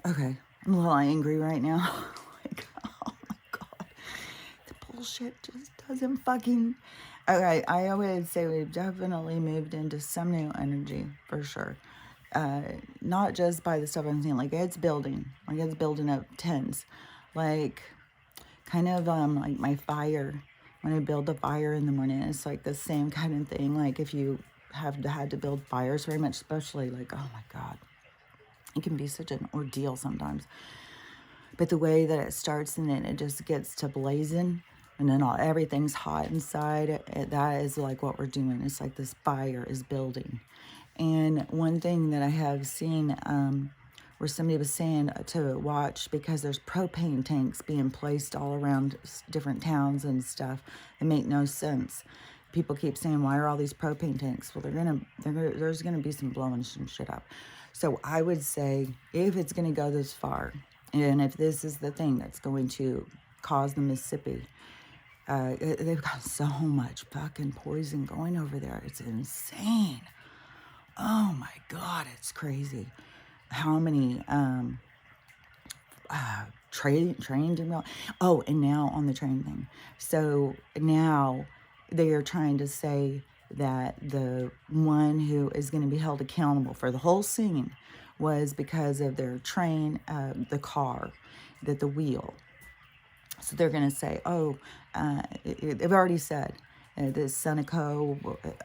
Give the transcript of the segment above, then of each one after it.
Okay, I'm a little angry right now. Like, oh my God. The bullshit just doesn't fucking... Okay, I would say we've definitely moved into some new energy, for sure. Not just by the stuff I'm seeing, like it's building up tens. Like, kind of like my fire, when I build the fire in the morning, it's like the same kind of thing. Like if you have had to build fires very much, especially like, oh my God, it can be such an ordeal sometimes. But the way that it starts and then it just gets to blazing, and then everything's hot inside, that is like what we're doing. It's like this fire is building. And one thing that I have seen, where somebody was saying to watch, because there's propane tanks being placed all around different towns and stuff that make no sense. People keep saying, why are all these propane tanks? Well, there's gonna be some blowing some shit up. So I would say, if it's gonna go this far, and if this is the thing that's going to cause the Mississippi, they've got so much fucking poison going over there. It's insane. Oh my God, it's crazy. How many train derail? Oh, and now on the train thing. So now they are trying to say that the one who is going to be held accountable for the whole scene was because of their train, the car, the wheel. So they're going to say, oh, they've already said the Seneca,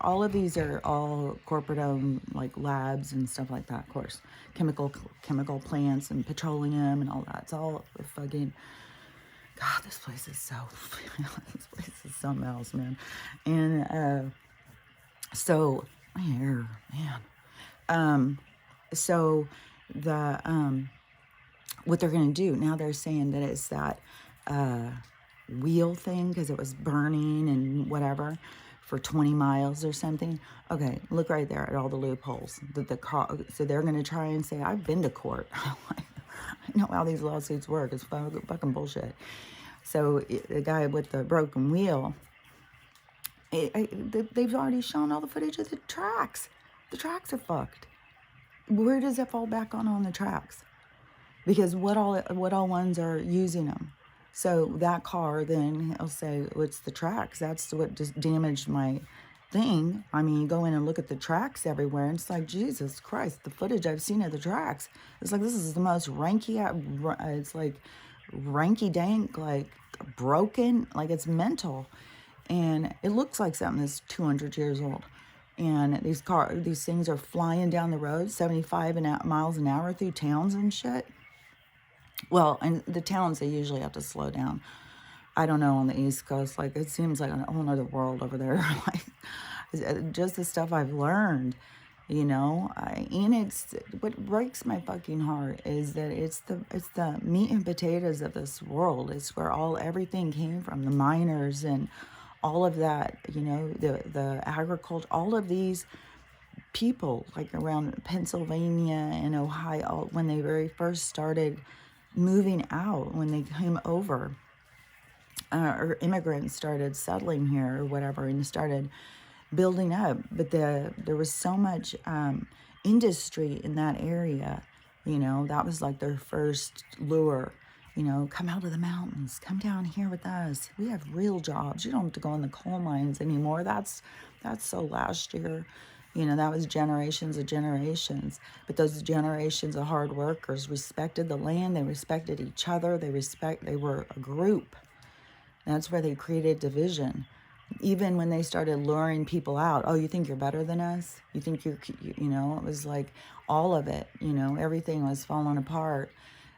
all of these are all corporate owned, like labs and stuff like that, of course. Chemical plants and petroleum and all that. It's all fucking... God, this place is so... this place is something else, man. And so... My hair, man. So the... what they're going to do, now they're saying that it's that wheel thing, because it was burning and whatever for 20 miles or something. Okay, look right there at all the loopholes that the car... So they're going to try and say, I've been to court. I know how these lawsuits work. It's fucking bullshit. So the guy with the broken wheel, they've already shown all the footage of the tracks. The tracks are fucked. Where does it fall back on the tracks? Because what all ones are using them? So that car, then he'll say, well, it's the tracks. That's what just damaged my thing. I mean, you go in and look at the tracks everywhere, and it's like, Jesus Christ, the footage I've seen of the tracks. It's like, this is the most it's like ranky-dank, like broken, like it's mental. And it looks like something that's 200 years old. And these things are flying down the road, 75 miles an hour through towns and shit. Well, and the towns, they usually have to slow down. I don't know, on the East Coast, like, it seems like a whole other world over there. Like, just the stuff I've learned, you know. And it's, what breaks my fucking heart is that it's the meat and potatoes of this world. It's where everything came from, the miners and all of that, you know, the agriculture, all of these people, like around Pennsylvania and Ohio, when they very first started moving out, when they came over, or immigrants started settling here or whatever, and started building up. But there was so much industry in that area, you know. That was like their first lure, you know. Come out of the mountains, come down here with us, we have real jobs, you don't have to go in the coal mines anymore. That's so last year. You know, that was generations of generations. But those generations of hard workers respected the land. They respected each other. They were a group. That's where they created division. Even when they started luring people out. Oh, you think you're better than us? You think you know, it was like all of it, you know, everything was falling apart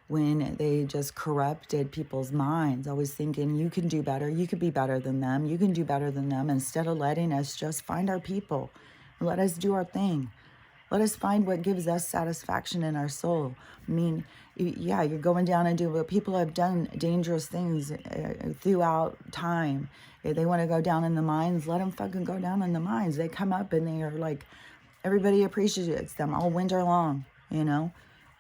when they just corrupted people's minds, always thinking you can do better, you could be better than them, you can do better than them, instead of letting us just find our people. Let us do our thing. Let us find what gives us satisfaction in our soul. I mean, yeah, you're going down and doing, but people have done dangerous things throughout time. If they want to go down in the mines, let them fucking go down in the mines. They come up and they are like, everybody appreciates them all winter long, you know.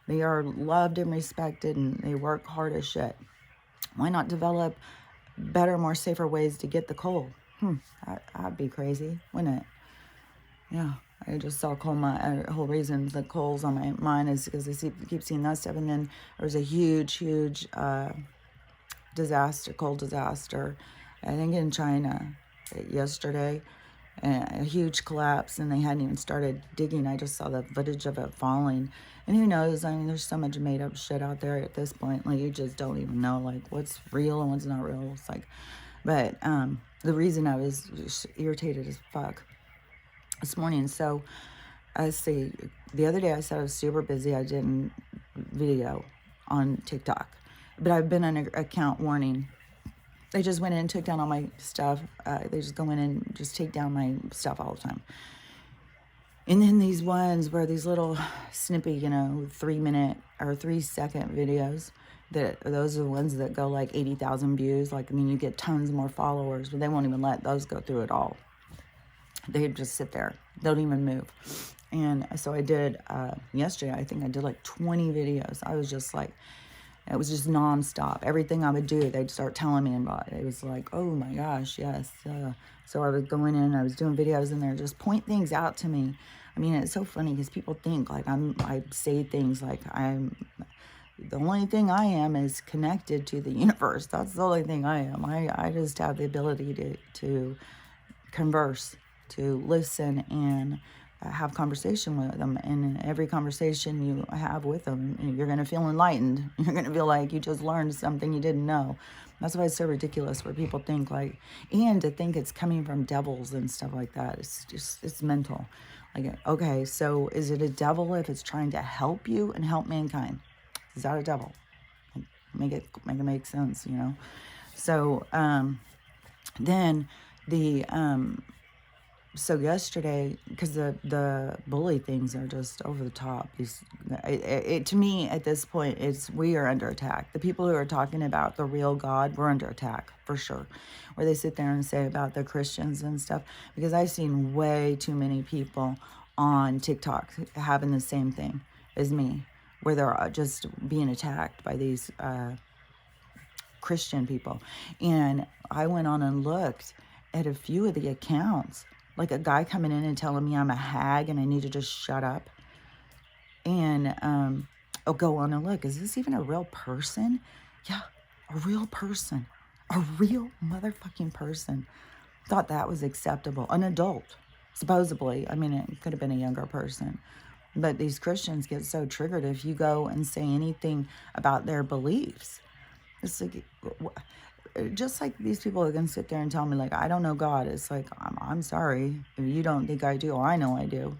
They are loved and respected, and they work hard as shit. Why not develop better, more safer ways to get the coal? That'd be crazy, wouldn't it? Yeah, I just saw coal mine. The whole reason the coal's on my mind is because I keep seeing that stuff. And then there was a huge disaster, coal disaster, I think in China yesterday, and a huge collapse, and they hadn't even started digging. I just saw the footage of it falling. And who knows? I mean, there's so much made up shit out there at this point. Like, you just don't even know, like, what's real and what's not real. It's like, but the reason I was just irritated as fuck this morning. So I see, the other day I said I was super busy. I didn't video on TikTok, but I've been on an account warning. They just went in and took down all my stuff. They just go in and just take down my stuff all the time. And then these ones where these little snippy, 3-minute or 3-second videos, those are the ones that go like 80,000 views. Like, I mean, you get tons more followers, but they won't even let those go through at all. They just sit there, don't even move. And so I did, yesterday, I think I did like 20 videos. I was just like, it was just nonstop. Everything I would do, they'd start telling me about it. It was like, oh my gosh, yes. So I was going in, I was doing videos in there, just point things out to me. I mean, it's so funny because people think like I say things like the only thing I am is connected to the universe. That's the only thing I am. I just have the ability to converse, to listen, and have conversation with them. And in every conversation you have with them, you're going to feel enlightened. You're going to feel like you just learned something you didn't know. That's why it's so ridiculous where people think like, and to think it's coming from devils and stuff like that. It's mental. Like, okay, so is it a devil if it's trying to help you and help mankind? Is that a devil? Make it make sense, So then the so yesterday, because the bully things are just over the top. To me, at this point, we are under attack. The people who are talking about the real God, we're under attack, for sure. Where they sit there and say about the Christians and stuff. Because I've seen way too many people on TikTok having the same thing as me. Where they're just being attacked by these Christian people. And I went on and looked at a few of the accounts. Like a guy coming in and telling me I'm a hag and I need to just shut up. And I'll go on and look. Is this even a real person? Yeah, a real person. A real motherfucking person. Thought that was acceptable. An adult, supposedly. I mean, it could have been a younger person. But these Christians get so triggered if you go and say anything about their beliefs. It's like, just like these people are going to sit there and tell me, like, I don't know God. It's like, I'm sorry. If you don't think I do, I know I do.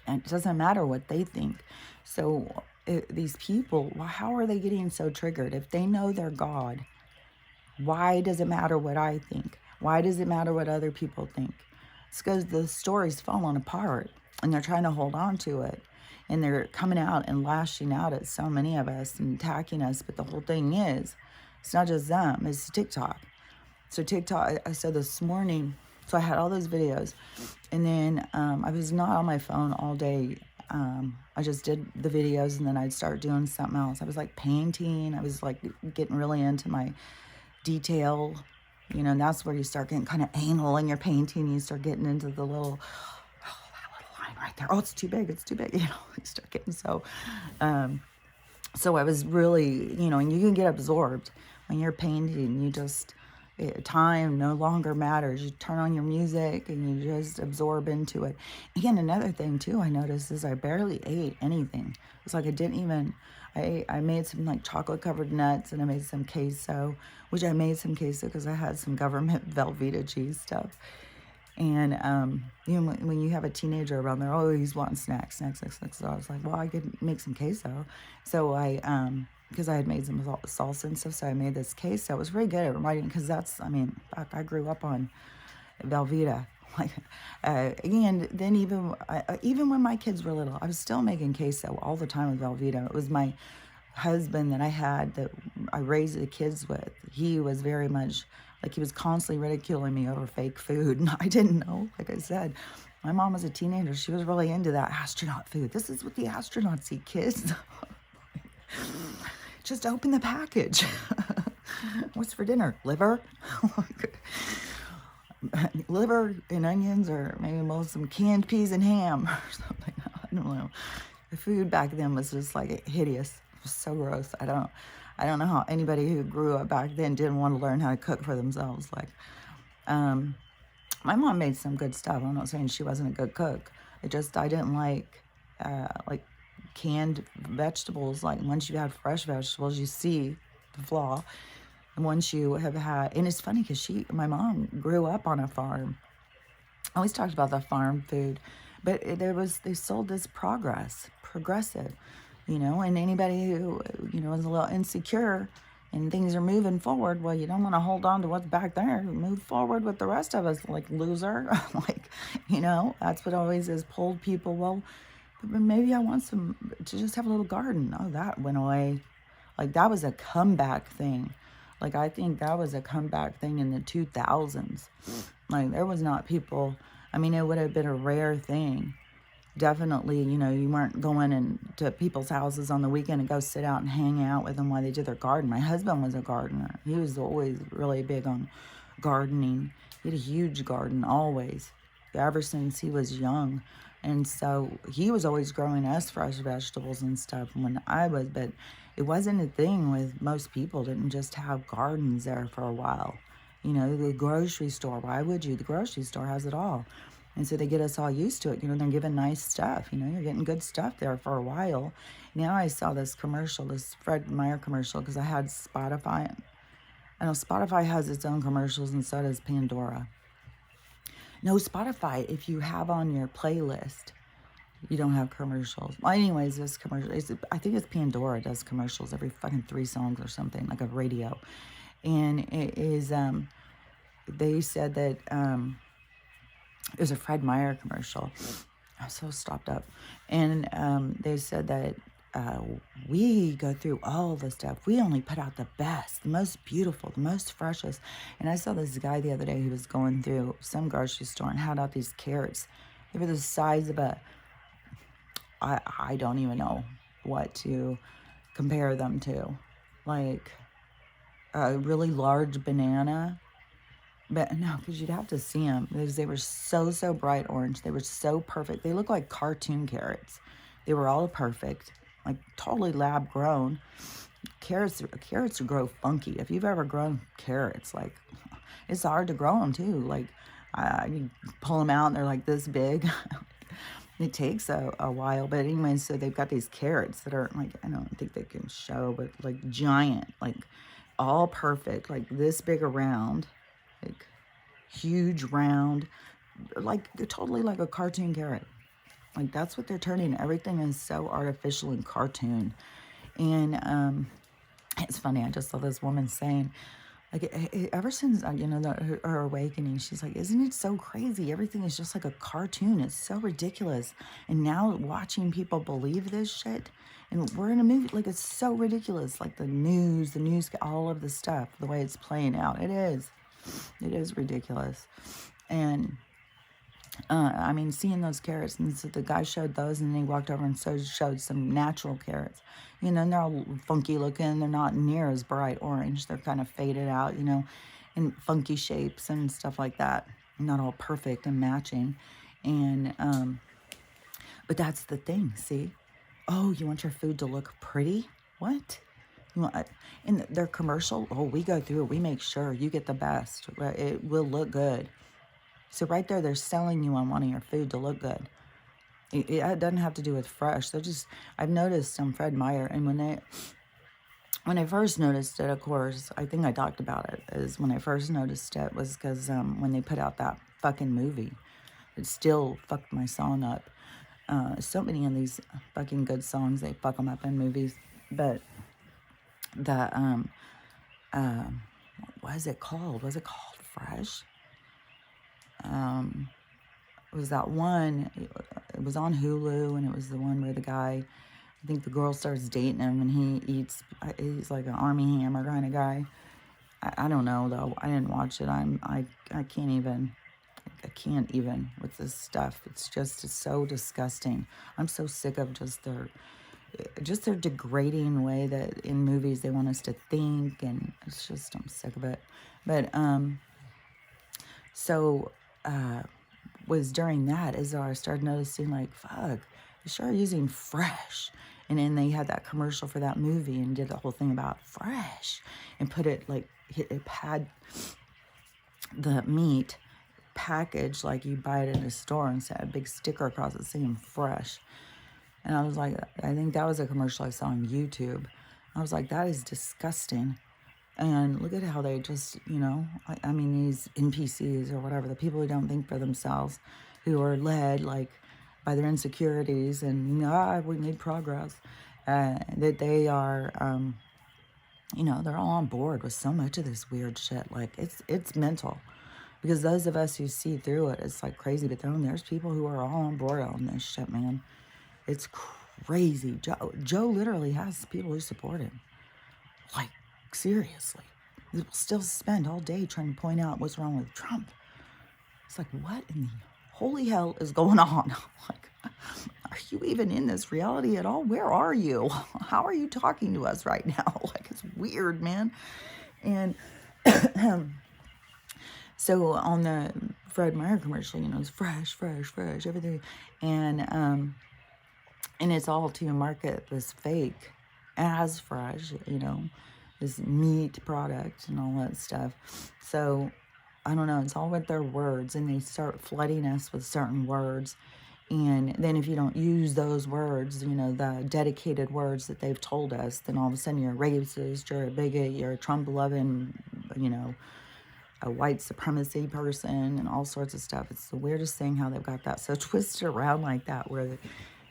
And it doesn't matter what they think. So these people, well, how are they getting so triggered? If they know they're God, why does it matter what I think? Why does it matter what other people think? It's because the story's falling apart and they're trying to hold on to it. And they're coming out and lashing out at so many of us and attacking us. But the whole thing is, it's not just them, it's TikTok. So so this morning, so I had all those videos. And then I was not on my phone all day. I just did the videos and then I'd start doing something else. I was like painting. I was like getting really into my detail. And that's where you start getting kind of anal in your painting. You start getting into the little, that little line right there. Oh, it's too big. You start getting so I was really, and you can get absorbed. When you're painting, time no longer matters. You turn on your music and you just absorb into it. Again, another thing too I noticed is I barely ate anything. It's like I made some like chocolate covered nuts and I made some queso, which I made some queso because I had some government Velveeta cheese stuff. And, when you have a teenager around there, oh, he's wanting snacks. So I was like, well, I could make some queso. So because I had made some salsa and stuff, so I made this queso. It was really good. It reminded me, because I grew up on Velveeta. And then even when my kids were little, I was still making queso all the time with Velveeta. It was my husband that I had that I raised the kids with. He was very much he was constantly ridiculing me over fake food. And I didn't know, like I said, my mom was a teenager. She was really into that astronaut food. This is what the astronauts eat, kids. Just open the package. What's for dinner? Liver? liver and onions, or maybe some canned peas and ham or something. I don't know. The food back then was just like hideous. It was so gross. I don't know how anybody who grew up back then didn't want to learn how to cook for themselves. Like, my mom made some good stuff. I'm not saying she wasn't a good cook. I didn't like canned vegetables. Like, once you have fresh vegetables, you see the flaw. And once you have had, and it's funny because my mom grew up on a farm. I always talked about the farm food, but they sold this progressive, and anybody who, is a little insecure and things are moving forward, well, you don't want to hold on to what's back there. Move forward with the rest of us, like, loser. Like, that's what always has pulled people. Well, but maybe I want to just have a little garden. Oh, that went away. Like, that was a comeback thing. Like, I think that was a comeback thing in the 2000s. Like, there was not people, I mean, it would have been a rare thing. Definitely, you weren't going into people's houses on the weekend and go sit out and hang out with them while they did their garden. My husband was a gardener. He was always really big on gardening. He had a huge garden, always, ever since he was young. And so he was always growing us fresh vegetables and stuff but it wasn't a thing with most people. Didn't just have gardens there for a while. The grocery store, why would you? The grocery store has it all. And so they get us all used to it. They're giving nice stuff. You're getting good stuff there for a while. Now I saw this commercial, this Fred Meyer commercial, because I had Spotify. I know Spotify has its own commercials, and so does Pandora. No, Spotify, if you have on your playlist, you don't have commercials. Well, anyways, this commercial, I think it's Pandora does commercials every fucking 3 songs or something, like a radio. And it is, they said that, it was a Fred Meyer commercial. I was so stopped up. And they said that we go through all the stuff. We only put out the best, the most beautiful, the most freshest. And I saw this guy the other day who was going through some grocery store and had out these carrots. They were the size of I don't even know what to compare them to. Like a really large banana. But no, because you'd have to see them. Because they were so bright orange. They were so perfect. They look like cartoon carrots. They were all perfect. Like, totally lab grown. Carrots grow funky. If you've ever grown carrots, like, it's hard to grow them too. Like, you pull them out and they're like this big. It takes a while. But anyway, so they've got these carrots that are like, I don't think they can show, but like giant, like all perfect, like this big around. Like, huge, round, like, they're totally like a cartoon carrot. Like, that's what they're turning. Everything is so artificial and cartoon. And it's funny, I just saw this woman saying, like, ever since, her awakening, she's like, isn't it so crazy? Everything is just like a cartoon. It's so ridiculous. And now watching people believe this shit, and we're in a movie, like, it's so ridiculous. Like, the news, all of the stuff, the way it's playing out. It is ridiculous. And I mean, seeing those carrots, and so the guy showed those, and then he walked over and showed some natural carrots. And they're all funky looking. They're not near as bright orange. They're kind of faded out, in funky shapes and stuff like that. Not all perfect and matching. And but that's the thing. See, oh, you want your food to look pretty? What? In their commercial, oh, we go through it. We make sure you get the best. It will look good. So right there, they're selling you on wanting your food to look good. It doesn't have to do with fresh. I've noticed some Fred Meyer, and when I first noticed it, of course, I think I talked about it, is when I first noticed it was because when they put out that fucking movie, it still fucked my song up. So many of these fucking good songs, they fuck them up in movies. But the, what is it called? Was it called Fresh? It was that one, it was on Hulu, and it was the one where the guy, I think the girl starts dating him, and he's like an Army Hammer kind of guy. I don't know, though. I didn't watch it. I can't even with this stuff. It's so disgusting. I'm so sick of just their degrading way that in movies they want us to think, and I'm sick of it. But So, was during that as I started noticing, like, fuck, they started using fresh. And then they had that commercial for that movie and did the whole thing about fresh and put it like, it had the meat packaged like you buy it in a store and set a big sticker across it saying fresh. And I was like, I think that was a commercial I saw on YouTube. I was like, that is disgusting. And look at how they just, I mean, these NPCs or whatever, the people who don't think for themselves, who are led like by their insecurities and, we made progress, that they are, they're all on board with so much of this weird shit. Like, it's mental. Because those of us who see through it, it's like crazy. But then there's people who are all on board on this shit, man. It's crazy. Joe literally has people who support him. Like, seriously. People still spend all day trying to point out what's wrong with Trump. It's like, what in the holy hell is going on? Like, are you even in this reality at all? Where are you? How are you talking to us right now? Like, it's weird, man. And so on the Fred Meyer commercial, it's fresh, everything. And it's all to market this fake as fresh, this meat product and all that stuff. So I don't know, it's all with their words, and they start flooding us with certain words. And then if you don't use those words, the dedicated words that they've told us, then all of a sudden you're a racist, you're a bigot, you're a Trump-loving, a white supremacy person and all sorts of stuff. It's the weirdest thing how they've got that so twisted around like that, where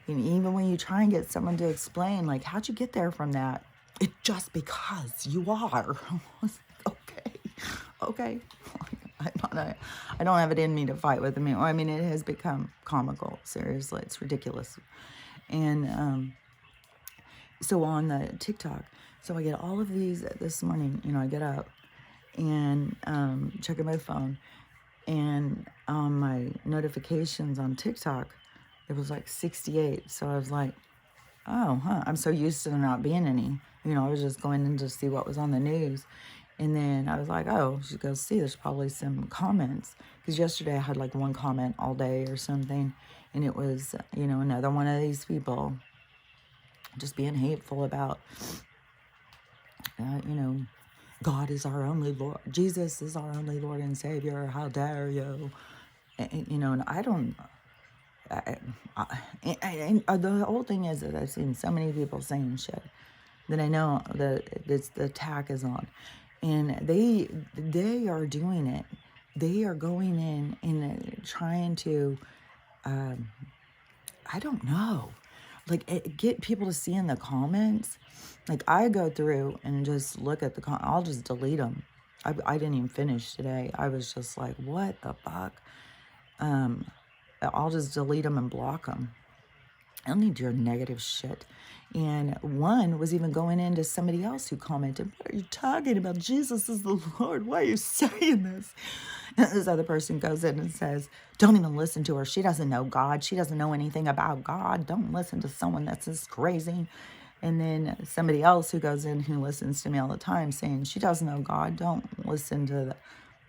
even when you try and get someone to explain, like, how'd you get there from that? It's just because you are. Okay. I don't have it in me to fight with them. I mean, it has become comical. Seriously, it's ridiculous. And so on the TikTok, so I get all of these this morning. I get up and checking my phone, and on my notifications on TikTok, it was like 68. So I was like, oh, I'm so used to there not being any. I was just going in to see what was on the news. And then I was like, oh, she goes, see, there's probably some comments. Because yesterday I had like one comment all day or something. And it was, another one of these people just being hateful about, God is our only Lord. Jesus is our only Lord and Savior. How dare you? And I don't... the whole thing is that I've seen so many people saying shit that I know that the attack is on, and they are doing it. They are going in and trying to, I don't know, like get people to see in the comments. Like, I go through and just look at the I'll just delete them. I didn't even finish today. I was just like, what the fuck? I'll just delete them and block them. I don't need your negative shit. And one was even going into somebody else who commented, what are you talking about? Jesus is the Lord. Why are you saying this? And this other person goes in and says, don't even listen to her. She doesn't know God. She doesn't know anything about God. Don't listen to someone that's this crazy. And then somebody else who goes in, who listens to me all the time, saying she doesn't know God. Don't listen to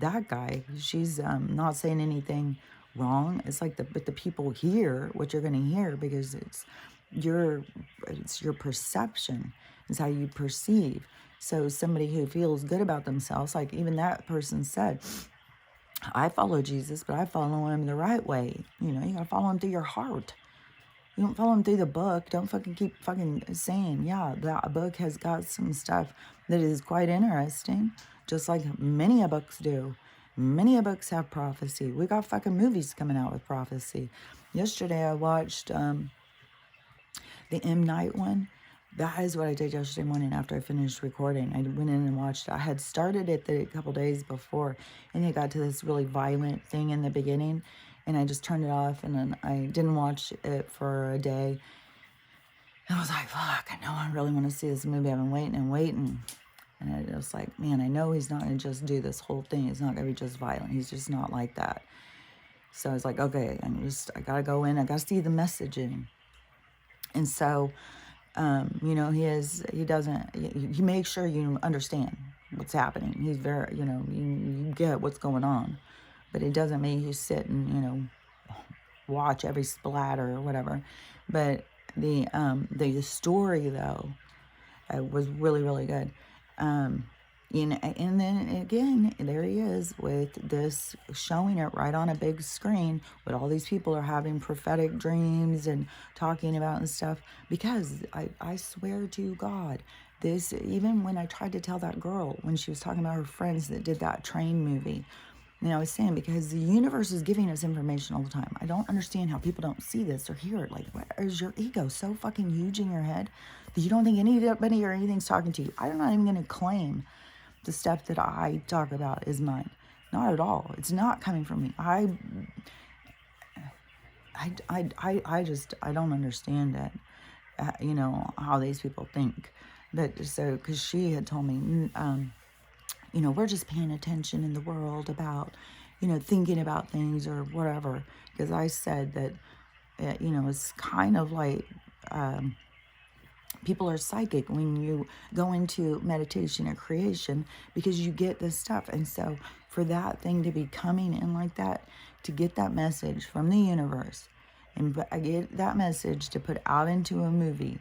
that guy. She's not saying anything wrong. It's like but the people hear what you're going to hear, because it's your perception. It's how you perceive. So somebody who feels good about themselves, like even that person said, I follow Jesus, but I follow him the right way. You got to follow him through your heart. You don't follow him through the book. Don't keep saying, yeah, that book has got some stuff that is quite interesting, just like many a books do. Many a books have prophecy. We got fucking movies coming out with prophecy. Yesterday I watched the M. Night one. That is what I did yesterday morning after I finished recording. I went in and watched it. I had started it a couple days before, and it got to this really violent thing in the beginning, and I just turned it off, and then I didn't watch it for a day. And I was like, fuck, I know I really want to see this movie. I've been waiting. And I was like, man, I know he's not going to just do this whole thing. It's not going to be just violent. He's just not like that. So I was like, okay, I got to go in. I got to see the messaging. And so, he makes sure you understand what's happening. He's very, you get what's going on. but it doesn't make you sit and, watch every splatter or whatever. But the story, though, was really, really good. And then again, there he is with this, showing it right on a big screen, what all these people are having prophetic dreams and talking about and stuff. Because I swear to God, this, even when I tried to tell that girl, when she was talking about her friends that did that train movie, I was saying, because the universe is giving us information all the time. I don't understand how people don't see this or hear it. Like, what, is your ego so fucking huge in your head that you don't think anybody or anything's talking to you? I'm not even going to claim the stuff that I talk about is mine. Not at all. It's not coming from me. I don't understand it. How these people think. But so, because she had told me, we're just paying attention in the world about, thinking about things or whatever. Because I said that, it's kind of like, people are psychic when you go into meditation or creation, because you get this stuff. And so for that thing to be coming in like that, to get that message from the universe, and I get that message to put out into a movie,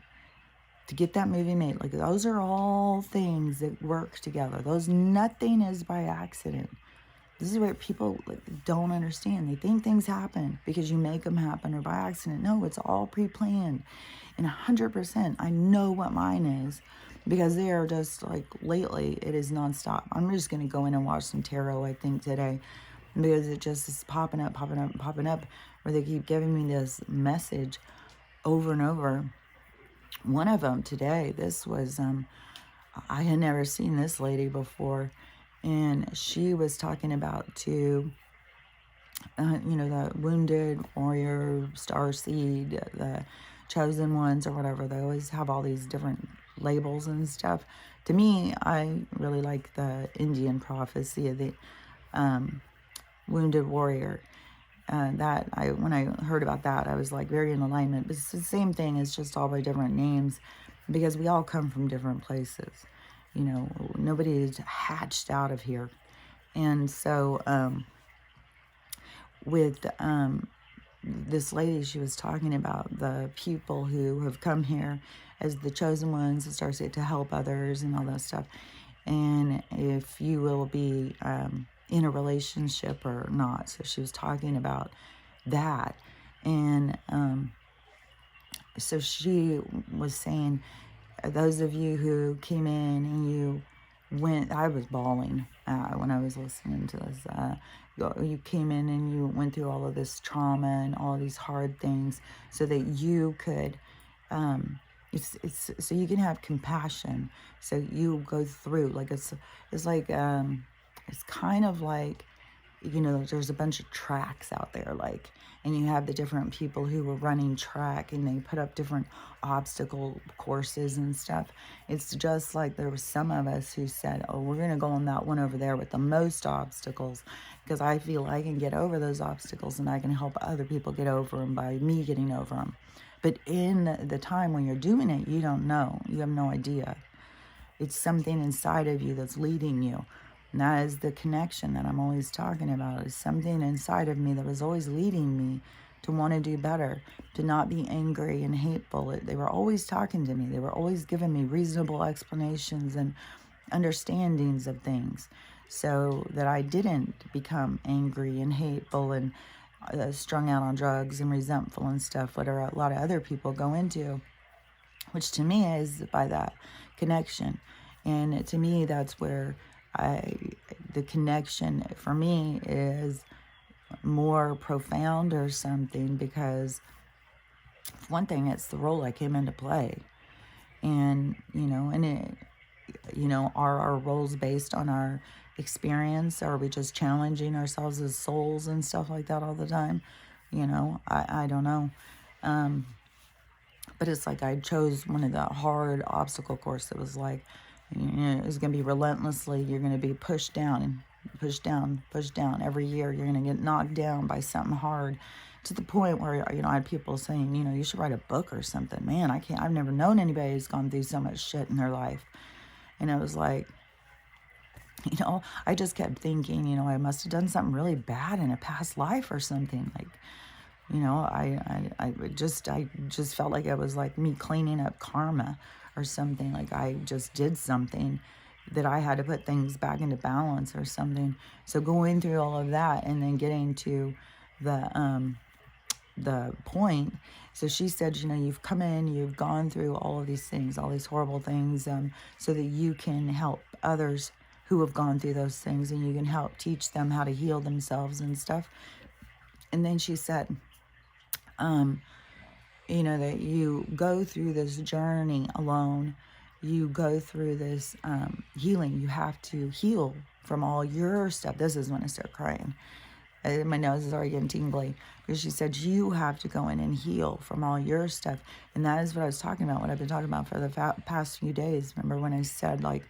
to get that movie made, like, those are all things that work together. Nothing is by accident. This is what people don't understand. They think things happen because you make them happen or by accident. No, it's all pre-planned. And 100%, I know what mine is, because they are just like, lately, it is nonstop. I'm just going to go in and watch some tarot, I think, today, because it just is popping up, where they keep giving me this message over and over. One of them today, this was, I had never seen this lady before, and she was talking about the wounded warrior, starseed, the chosen ones, or whatever. They always have all these different labels and stuff. To me, I really like the Indian prophecy of the wounded warrior. When I heard about that, I was like very in alignment. But it's the same thing. It's just all by different names, because we all come from different places. Nobody is hatched out of here. And so with this lady, she was talking about the people who have come here as the chosen ones, and starts to help others and all that stuff. And if you will be in a relationship or not. So she was talking about that. And so she was saying, those of you who came in and you went, I was bawling when I was listening to this. You came in and you went through all of this trauma and all these hard things, so that you could, it's so you can have compassion. So you go through, like, it's like, it's kind of like, there's a bunch of tracks out there, like, and you have the different people who were running track, and they put up different obstacle courses and stuff. It's just like there were some of us who said, oh, we're going to go on that one over there with the most obstacles, because I feel I can get over those obstacles, and I can help other people get over them by me getting over them. But in the time when you're doing it, you don't know. You have no idea. It's something inside of you that's leading you. And that is the connection that I'm always talking about. It's something inside of me that was always leading me to want to do better, to not be angry and hateful. They were always talking to me. They were always giving me reasonable explanations and understandings of things, so that I didn't become angry and hateful and strung out on drugs and resentful and stuff, what a lot of other people go into, which to me is by that connection. And to me, that's where the connection for me is more profound or something, because one thing, it's the role I came in to play. And, are our roles based on our experience? Are we just challenging ourselves as souls and stuff like that all the time? I don't know. But it's like I chose one of the hard obstacle course that was like, it's going to be relentlessly, you're going to be pushed down and pushed down every year. You're going to get knocked down by something hard, to the point where, I had people saying, you should write a book or something. Man, I've never known anybody who's gone through so much shit in their life. And it was like, I just kept thinking, I must have done something really bad in a past life or something. Like, I just felt like it was like me cleaning up karma or something. Like I just did something that I had to put things back into balance or something. So going through all of that and then getting to the point. So she said, you've come in, you've gone through all of these things, all these horrible things, so that you can help others who have gone through those things, and you can help teach them how to heal themselves and stuff. And then she said, that you go through this journey alone. You go through this healing. You have to heal from all your stuff. This is when I start crying. My nose is already getting tingly, because she said you have to go in and heal from all your stuff. And that is what I was talking about, what I've been talking about for the past few days. Remember when I said, like,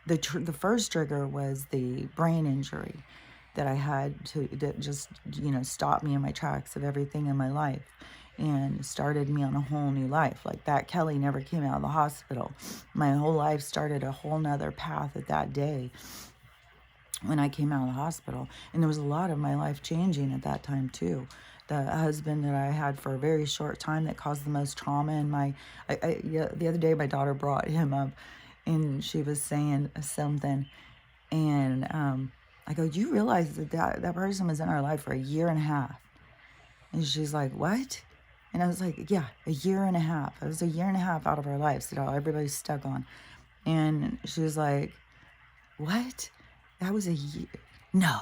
the first trigger was the brain injury that I had that just, stopped me in my tracks of everything in my life and started me on a whole new life. Like, that Kelly never came out of the hospital. My whole life started a whole nother path at that day when I came out of the hospital. And there was a lot of my life changing at that time too. The husband that I had for a very short time that caused the most trauma in yeah, the other day my daughter brought him up, and she was saying something, and I go, "Do you realize that person was in our life for a year and a half?" And she's like, "What?" And I was like, "Yeah, a year and a half. It was a year and a half out of our lives that everybody's stuck on." And she was like, "What? That was a year?" No.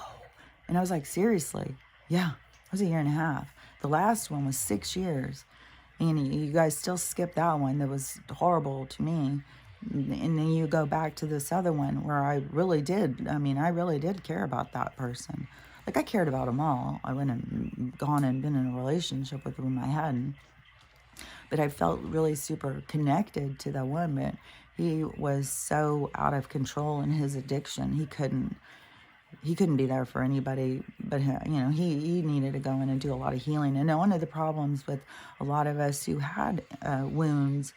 And I was like, "Seriously?" "Yeah, it was a year and a half. The last one was 6 years. And you guys still skipped that one that was horrible to me. And then you go back to this other one where I really did care about that person. Like, I cared about them all. I wouldn't have gone and been in a relationship with them if I hadn't. But I felt really super connected to that one. But he was so out of control in his addiction. He couldn't be there for anybody but him. He needed to go in and do a lot of healing. And one of the problems with a lot of us who had wounds,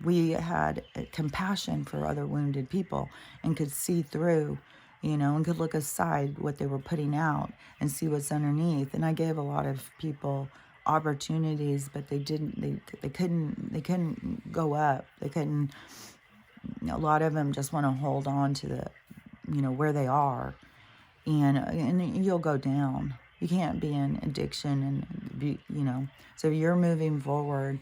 we had compassion for other wounded people and could see through, and could look aside what they were putting out and see what's underneath. And I gave a lot of people opportunities, but they couldn't go up. They couldn't. A lot of them just want to hold on to the, where they are, and you'll go down. You can't be in addiction and be, so you're moving forward.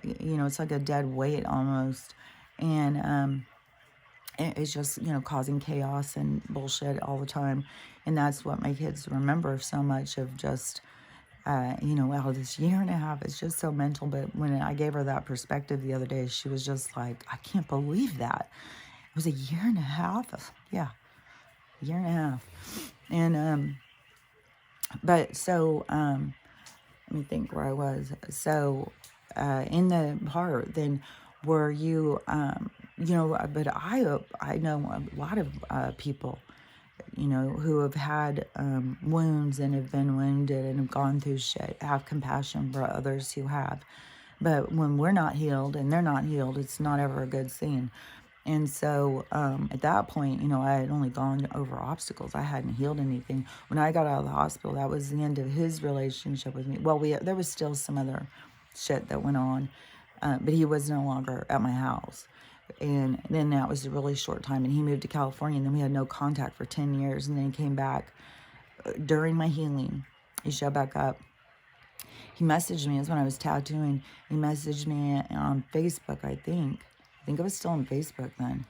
It's like a dead weight almost, and it's just, causing chaos and bullshit all the time. And that's what my kids remember so much of, just wow, this year and a half is just so mental. But when I gave her that perspective the other day, she was just like, "I can't believe that. It was a year and a half." Yeah, a year and a half. And but so let me think where I was. So in the part then, were you but I know a lot of people, who have had wounds and have been wounded and have gone through shit, have compassion for others who have. But when we're not healed and they're not healed, it's not ever a good scene. And so at that point, I had only gone over obstacles. I hadn't healed anything. When I got out of the hospital, that was the end of his relationship with me. Well, there was still some other shit that went on, but he was no longer at my house. And then that was a really short time, and he moved to California, and then we had no contact for 10 years. And then he came back during my healing. He showed back up. He messaged me. It was when I was tattooing. He messaged me on Facebook, I think. I think I was still on Facebook then.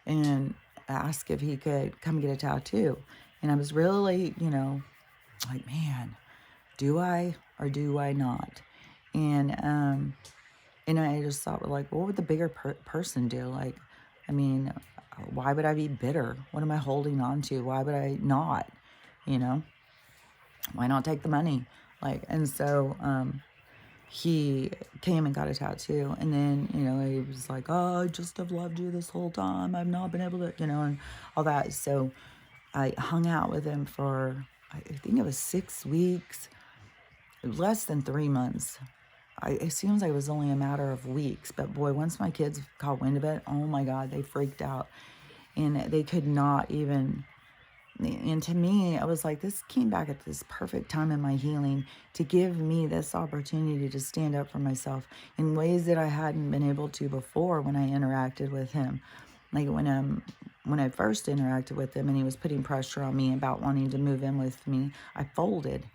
And asked if he could come get a tattoo. And I was really, like, man, do I or do I not? And I just thought, like, what would the bigger person do? Like, I mean, why would I be bitter? What am I holding on to? Why would I not? Why not take the money? Like, and so he came and got a tattoo. And then, he was like, "Oh, I just have loved you this whole time. I've not been able to, and all that." So I hung out with him for, I think it was 6 weeks, less than 3 months. It seems like it was only a matter of weeks, but boy, once my kids caught wind of it, oh my God, they freaked out. and they could not even. And to me, I was like, this came back at this perfect time in my healing to give me this opportunity to stand up for myself in ways that I hadn't been able to before when I interacted with him. Like when I first interacted with him and he was putting pressure on me about wanting to move in with me, I folded.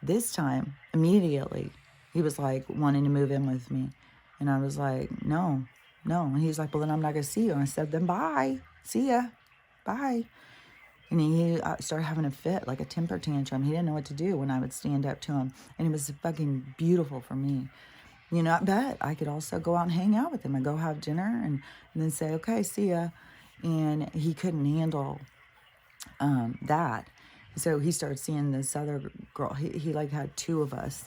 This time, immediately, he was like wanting to move in with me. And I was like, no, no. And he's like, well, then I'm not going to see you. And I said, then bye. See ya. Bye. And he started having a fit, like a temper tantrum. He didn't know what to do when I would stand up to him. And it was fucking beautiful for me. You know, I bet I could also go out and hang out with him. I'd go have dinner and then say, okay, see ya. And he couldn't handle that. So he started seeing this other girl. He like had two of us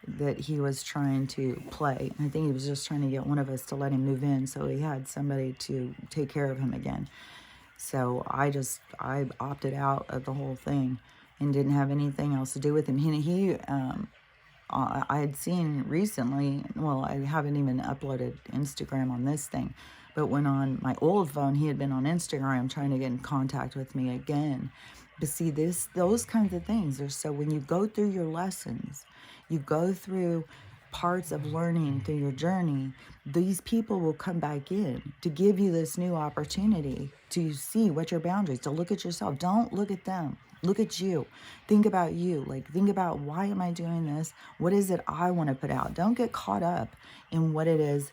that he was trying to play. And I think he was just trying to get one of us to let him move in so he had somebody to take care of him again. So I opted out of the whole thing and didn't have anything else to do with him. I had seen recently, well, I haven't even uploaded Instagram on this thing, but when on my old phone, he had been on Instagram trying to get in contact with me again. But see, those kinds of things are, so when you go through your lessons, you go through parts of learning through your journey, these people will come back in to give you this new opportunity to see what your boundaries, to look at yourself. Don't look at them. Look at you. Think about you. Like, think about, why am I doing this? What is it I want to put out? Don't get caught up in what it is,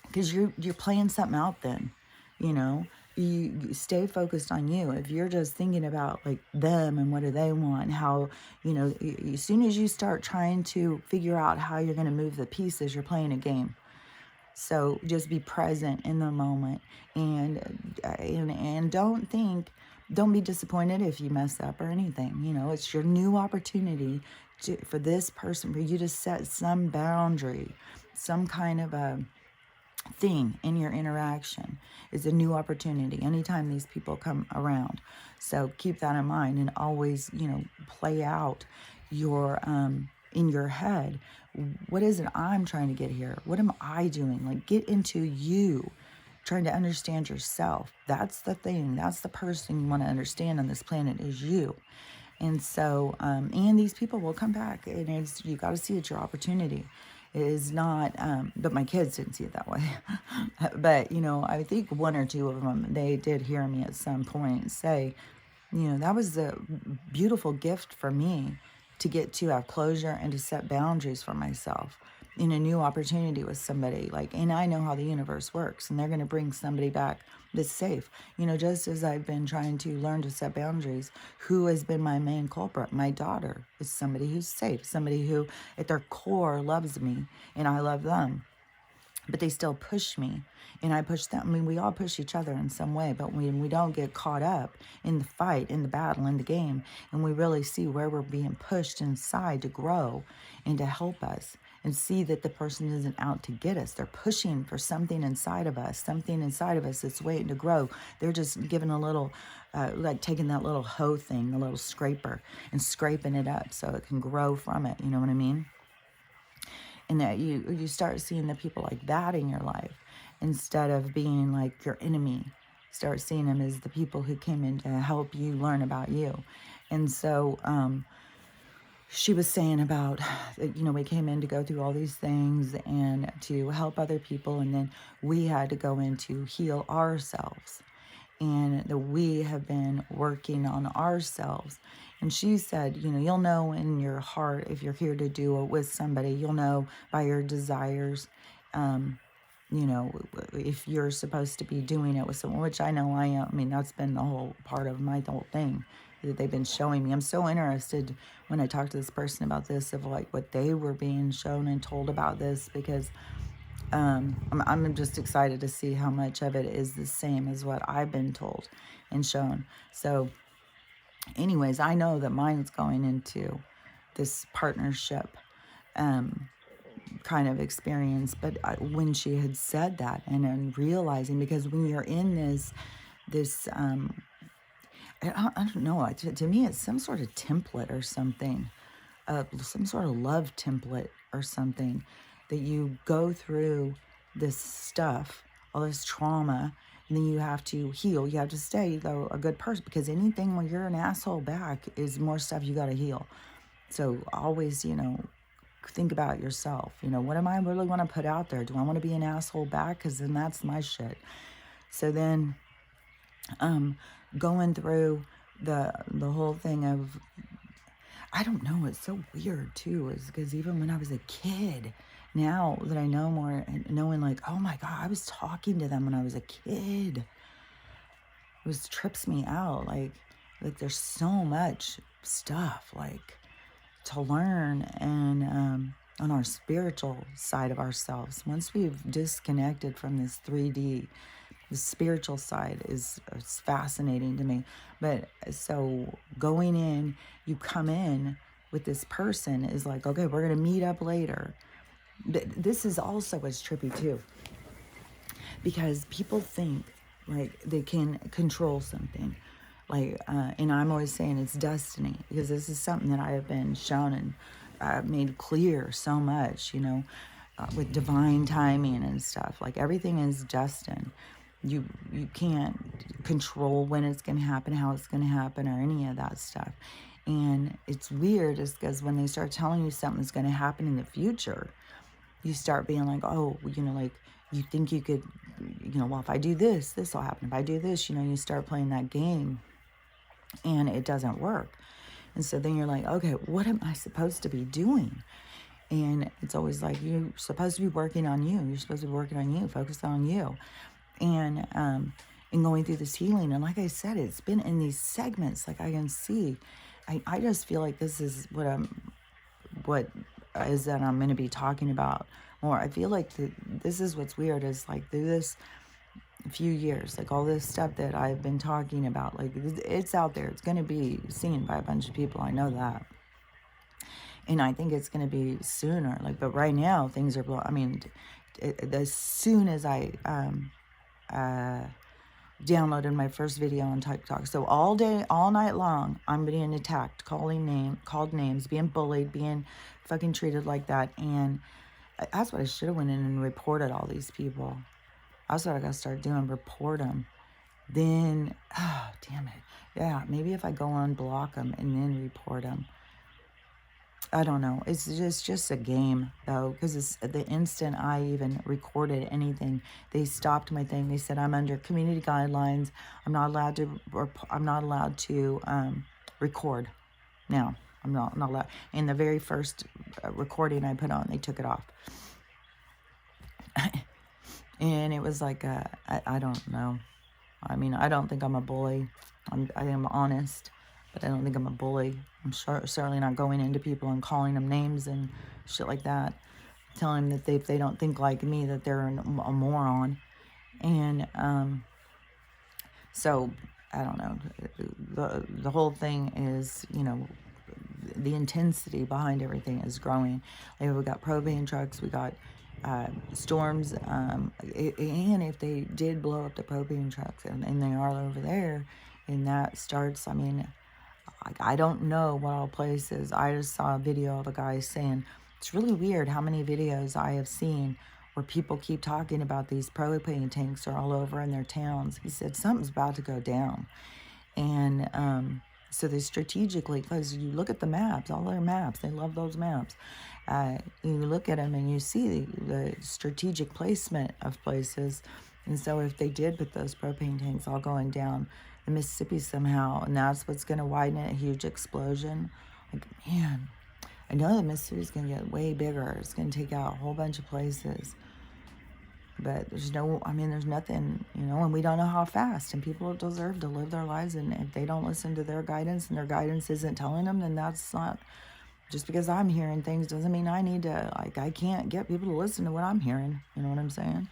because you're playing something out then, you know. You stay focused on you. If you're just thinking about like them and what do they want, how, you know, as soon as you start trying to figure out how you're going to move the pieces, you're playing a game. So just be present in the moment, and don't be disappointed if you mess up or anything. You know, it's your new opportunity for this person, for you to set some boundary, some kind of a thing in your interaction is a new opportunity anytime these people come around. So keep that in mind, and always, you know, play out your in your head, what is it I'm trying to get here? What am I doing? Like, get into you, trying to understand yourself. That's the thing. That's the person you want to understand on this planet, is you. And so, and these people will come back, and you got to see it's your opportunity. It is not, but my kids didn't see it that way. But, you know, I think one or two of them, they did hear me at some point say, you know, that was a beautiful gift for me to get to have closure and to set boundaries for myself in a new opportunity with somebody. Like, and I know how the universe works, and they're going to bring somebody back that's safe. You know, just as I've been trying to learn to set boundaries, who has been my main culprit? My daughter is somebody who's safe, somebody who at their core loves me and I love them. But they still push me, and I push them. I mean, we all push each other in some way, but when we don't get caught up in the fight, in the battle, in the game, and we really see where we're being pushed inside to grow and to help us, and see that the person isn't out to get us. They're pushing for something inside of us that's waiting to grow. They're just giving a little, like taking that little hoe thing, a little scraper, and scraping it up so it can grow from it. You know what I mean? And that you start seeing the people like that in your life, instead of being like your enemy. Start seeing them as the people who came in to help you learn about you. And so she was saying about, you know, we came in to go through all these things and to help other people, and then we had to go in to heal ourselves, and that we have been working on ourselves. And she said, you know, you'll know in your heart if you're here to do it with somebody. You'll know by your desires, you know, if you're supposed to be doing it with someone, which I know I am. I mean, that's been the whole part of my whole thing that they've been showing me. I'm so interested when I talk to this person about this, of like what they were being shown and told about this, because I'm just excited to see how much of it is the same as what I've been told and shown. So anyways, I know that mine's going into this partnership kind of experience. But when she had said that, and then realizing, because when you're in this I don't know, to me it's some sort of template or something, some sort of love template or something, that you go through this stuff all this trauma, and then you have to heal. You have to stay, though, a good person, because anything when you're an asshole back is more stuff you got to heal. So always, think about yourself. What am I really want to put out there? Do I want to be an asshole back? Because then that's my shit. So then going through the whole thing of, I don't know, it's so weird too, is because even when I was a kid, now that I know more, and knowing like, oh my God, I was talking to them when I was a kid. It trips me out. Like there's so much stuff like to learn, and on our spiritual side of ourselves. Once we've disconnected from this 3D, the spiritual side is fascinating to me. But so going in, you come in with this person is like, okay, we're going to meet up later. This is also what's trippy too, because people think like they can control something. Like, and I'm always saying it's destiny, because this is something that I have been shown and made clear so much, with divine timing and stuff. Like everything is destined. You can't control when it's going to happen, how it's going to happen, or any of that stuff. And it's weird, is because when they start telling you something's going to happen in the future, you start being like, oh, like you think you could, well, if I do this, this will happen. If I do this, you start playing that game, and it doesn't work. And so then you're like, okay, what am I supposed to be doing? And it's always like, you're supposed to be working on you. You're supposed to be working on you, focus on you. And going through this healing. And like I said, it's been in these segments. Like I can see, I just feel like this is what is that I'm going to be talking about more. I feel like this is what's weird, is like through this few years, like all this stuff that I've been talking about, like it's out there. It's going to be seen by a bunch of people. I know that. And I think it's going to be sooner. Like, but right now things are I mean, as soon as I downloaded my first video on TikTok, so all day, all night long, I'm being attacked, called names, being bullied, being fucking treated like that. And that's what I should have went in and reported all these people. That's what I gotta start doing, report them. Then, oh, damn it. Yeah, maybe if I go on, block them, and then report them. I don't know. It's just a game, though, because the instant I even recorded anything, they stopped my thing. They said I'm under community guidelines. I'm not allowed to record. Now, I'm not allowed. And the very first recording I put on, they took it off. And it was like, I don't know. I mean, I don't think I'm a bully. I am honest, but I don't think I'm a bully. I'm certainly not going into people and calling them names and shit like that. Telling them that if they don't think like me, that they're a moron. And so, I don't know. The whole thing is, the intensity behind everything is growing. Like, we got propane trucks, we got storms, and if they did blow up the propane trucks, and they are over there, and that starts, I mean, I don't know what all places. I just saw a video of a guy saying, it's really weird how many videos I have seen where people keep talking about these propane tanks are all over in their towns. He said something's about to go down. And so they strategically, because you look at the maps, all their maps, they love those maps. You look at them and you see the strategic placement of places. And so if they did put those propane tanks all going down the Mississippi somehow, and that's what's going to widen it, a huge explosion, like, man, I know the Mississippi's going to get way bigger. It's going to take out a whole bunch of places. But there's nothing, and we don't know how fast. And people deserve to live their lives. And if they don't listen to their guidance and their guidance isn't telling them, then that's not, just because I'm hearing things doesn't mean I need to, like, I can't get people to listen to what I'm hearing. You know what I'm saying?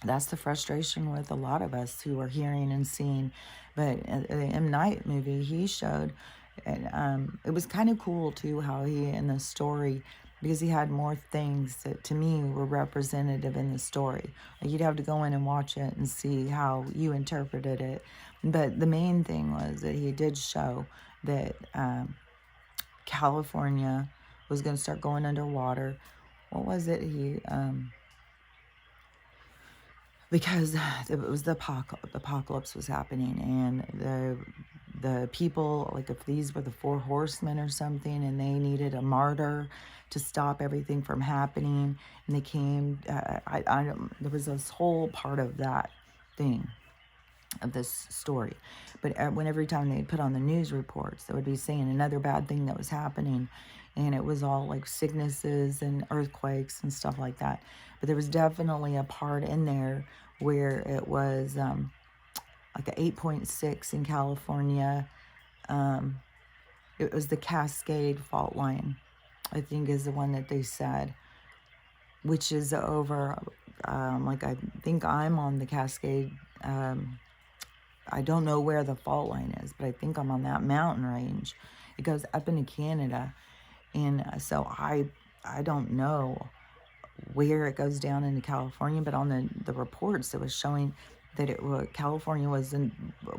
That's the frustration with a lot of us who are hearing and seeing. But the M. Night movie he showed, and it was kind of cool too how he, in the story, because he had more things that to me were representative in the story. Like, you'd have to go in and watch it and see how you interpreted it. But the main thing was that he did show that California was going to start going underwater. What was it? because it was the apocalypse was happening, and the people, like if these were the four horsemen or something, and they needed a martyr to stop everything from happening, and they came. I don't. There was this whole part of that thing of this story, but when every time they put on the news reports, they would be saying another bad thing that was happening, and it was all like sicknesses and earthquakes and stuff like that. But there was definitely a part in there where it was like a 8.6 in California. It was the Cascade fault line, I think, is the one that they said, which is over. Like I think I'm on the Cascade. I don't know where the fault line is, but I think I'm on that mountain range. It goes up into Canada, and so I don't know where it goes down into California, but on the reports it was showing that California was in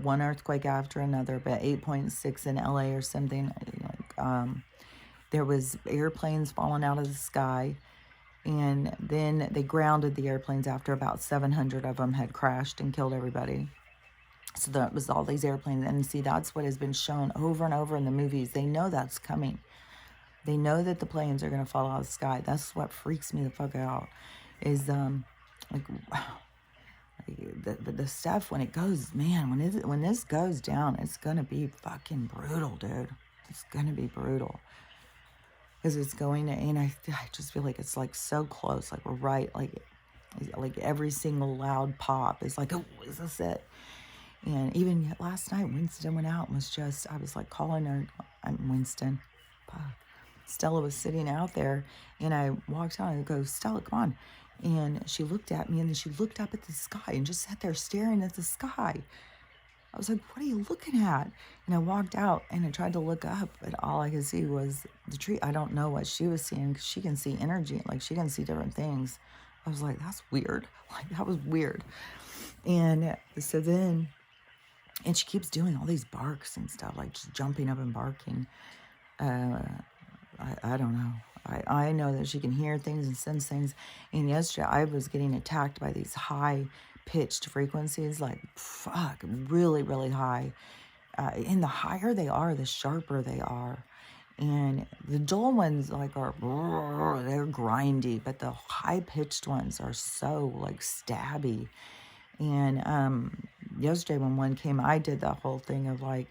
one earthquake after another, but 8.6 in LA or something. There was airplanes falling out of the sky, and then they grounded the airplanes after about 700 of them had crashed and killed everybody. So that was all these airplanes. And see, that's what has been shown over and over in the movies. They know that's coming. They know that the planes are going to fall out of the sky. That's what freaks me the fuck out. Is like the stuff when it goes, man. When this goes down, it's gonna be fucking brutal, dude. It's gonna be brutal. Because it's going to, and I just feel like it's like so close. Like we're right, like every single loud pop is like, oh, is this it? And even last night, Winston went out and was just, I was like calling her, I'm Winston. Stella was sitting out there, and I walked out and I go, Stella, come on. And she looked at me, and then she looked up at the sky and just sat there staring at the sky. I was like, what are you looking at? And I walked out and I tried to look up, but all I could see was the tree. I don't know what she was seeing, because she can see energy, like she can see different things. I was like, that's weird. Like, that was weird. And so then, and she keeps doing all these barks and stuff, like just jumping up and barking. I don't know. I know that she can hear things and sense things. And yesterday I was getting attacked by these high pitched frequencies, like fuck, really, really high. And the higher they are, the sharper they are. And the dull ones like are, they're grindy, but the high pitched ones are so like stabby. And yesterday when one came, I did the whole thing of like,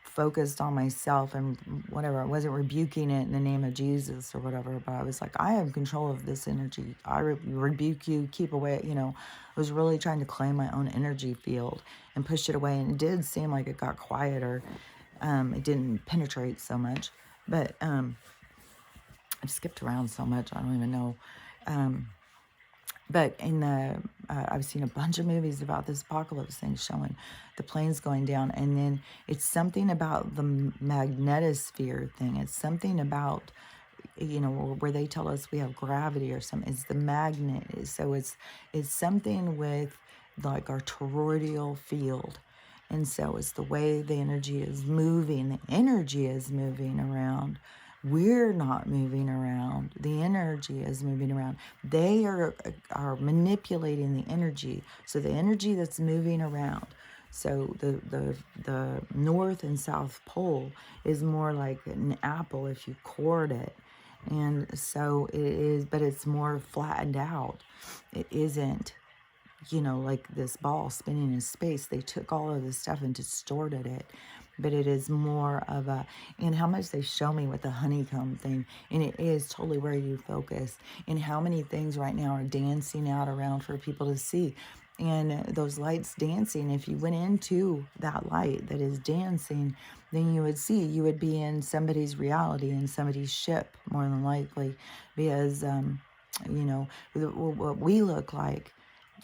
focused on myself and whatever. I wasn't rebuking it in the name of Jesus or whatever, but I was like, I have control of this energy. I rebuke you, keep away. I was really trying to claim my own energy field and push it away. And it did seem like it got quieter. It didn't penetrate so much, but I've skipped around so much, I don't even know. But I've seen a bunch of movies about this apocalypse thing showing the planes going down. And then it's something about the magnetosphere thing. It's something about, where they tell us we have gravity or something. It's the magnet. So it's something with like our toroidal field. And so it's the way the energy is moving. The energy is moving around. We're not moving around. The energy is moving around. They are manipulating the energy. So the energy that's moving around. So the north and south pole is more like an apple if you cord it. And so it is, but it's more flattened out. It isn't, like this ball spinning in space. They took all of this stuff and distorted it. But it is more of and how much they show me with the honeycomb thing, and it is totally where you focus, and how many things right now are dancing out around for people to see. And those lights dancing, if you went into that light that is dancing, then you would be in somebody's reality, in somebody's ship, more than likely, because, what we look like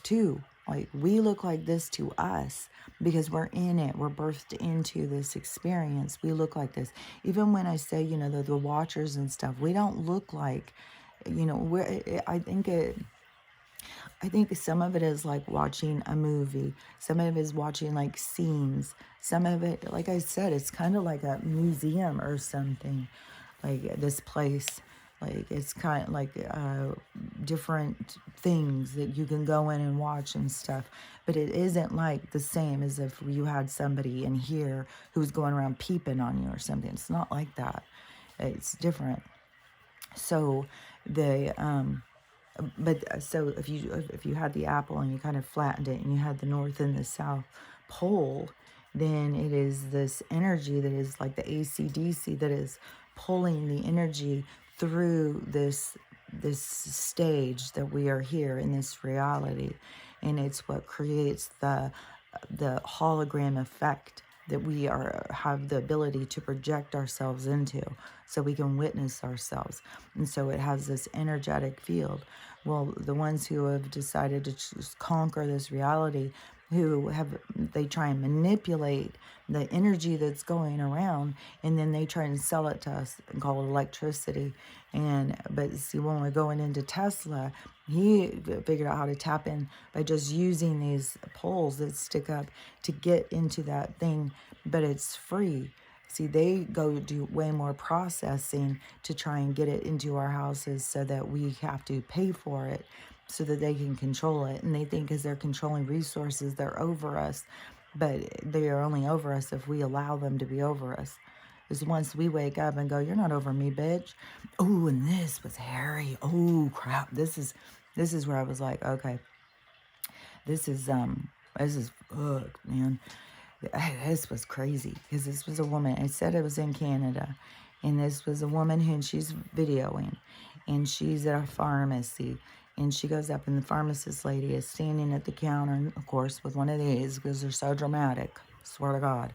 too. Like, we look like this to us because we're in it. We're birthed into this experience. We look like this. Even when I say, the watchers and stuff, we don't look like, I think some of it is like watching a movie. Some of it is watching like scenes. Some of it, like I said, it's kind of like a museum or something, like this place. Like, it's kind of like different things that you can go in and watch and stuff. But it isn't like the same as if you had somebody in here who's going around peeping on you or something. It's not like that. It's different. So the so if you had the apple and you kind of flattened it and you had the north and the south pole, then it is this energy that is like the AC/DC that is pulling the energy through this stage that we are here in this reality, and it's what creates the hologram effect that we have the ability to project ourselves into, so we can witness ourselves. And so it has this energetic field. Well, the ones who have decided to just conquer this reality, they try and manipulate the energy that's going around, and then they try and sell it to us and call it electricity. But see, when we're going into Tesla, he figured out how to tap in by just using these poles that stick up to get into that thing, but it's free. See, they go do way more processing to try and get it into our houses so that we have to pay for it so that they can control it. And they think because they're controlling resources, they're over us. But they are only over us if we allow them to be over us. Is once we wake up and go, you're not over me, bitch. Oh, and this was hairy. Oh, crap. This is where I was like, okay, this is fuck, man. This was crazy because this was a woman. I said it was in Canada, and this was a woman who she's videoing, and she's at a pharmacy, and she goes up, and the pharmacist lady is standing at the counter, of course, with one of these because they're so dramatic. Swear to God,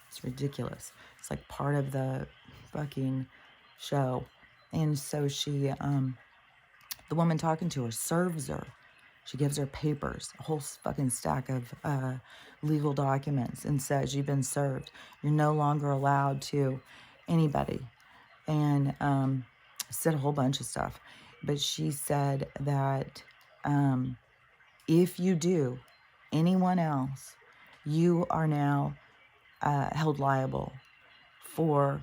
it's ridiculous. It's like part of the fucking show, and so the woman talking to her serves her. She gives her papers, a whole fucking stack of legal documents, and says, you've been served. You're no longer allowed to anybody. And said a whole bunch of stuff. But she said that if you do anyone else, you are now held liable for,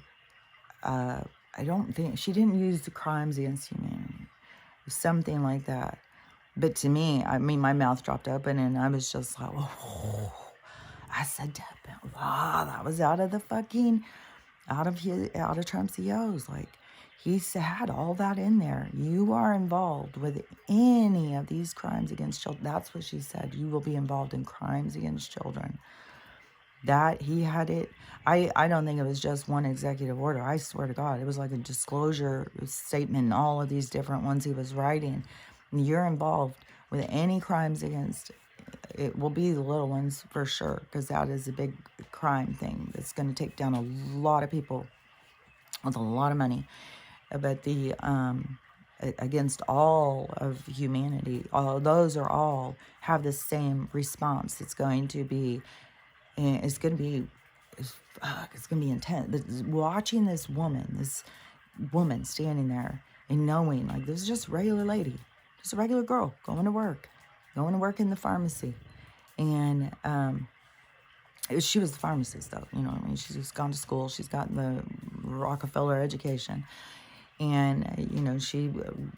I don't think, she didn't use the crimes against humanity. Something like that. But to me, I mean, my mouth dropped open and I was just like, oh, I said, wow, that was out of Trump's EOs. Like, he had all that in there. You are involved with any of these crimes against children. That's what she said. You will be involved in crimes against children. That he had it. I don't think it was just one executive order. I swear to God, it was like a disclosure statement in all of these different ones he was writing. You're involved with any crimes against, it will be the little ones for sure, because that is a big crime thing that's going to take down a lot of people with a lot of money. But the against all of humanity, all those are all have the same response. It's going to be intense. But watching this woman standing there and knowing, like, this is just a regular lady, just a regular girl going to work in the pharmacy. And she was the pharmacist, though, you know what I mean? She's just gone to school. She's gotten the Rockefeller education. And, you know, she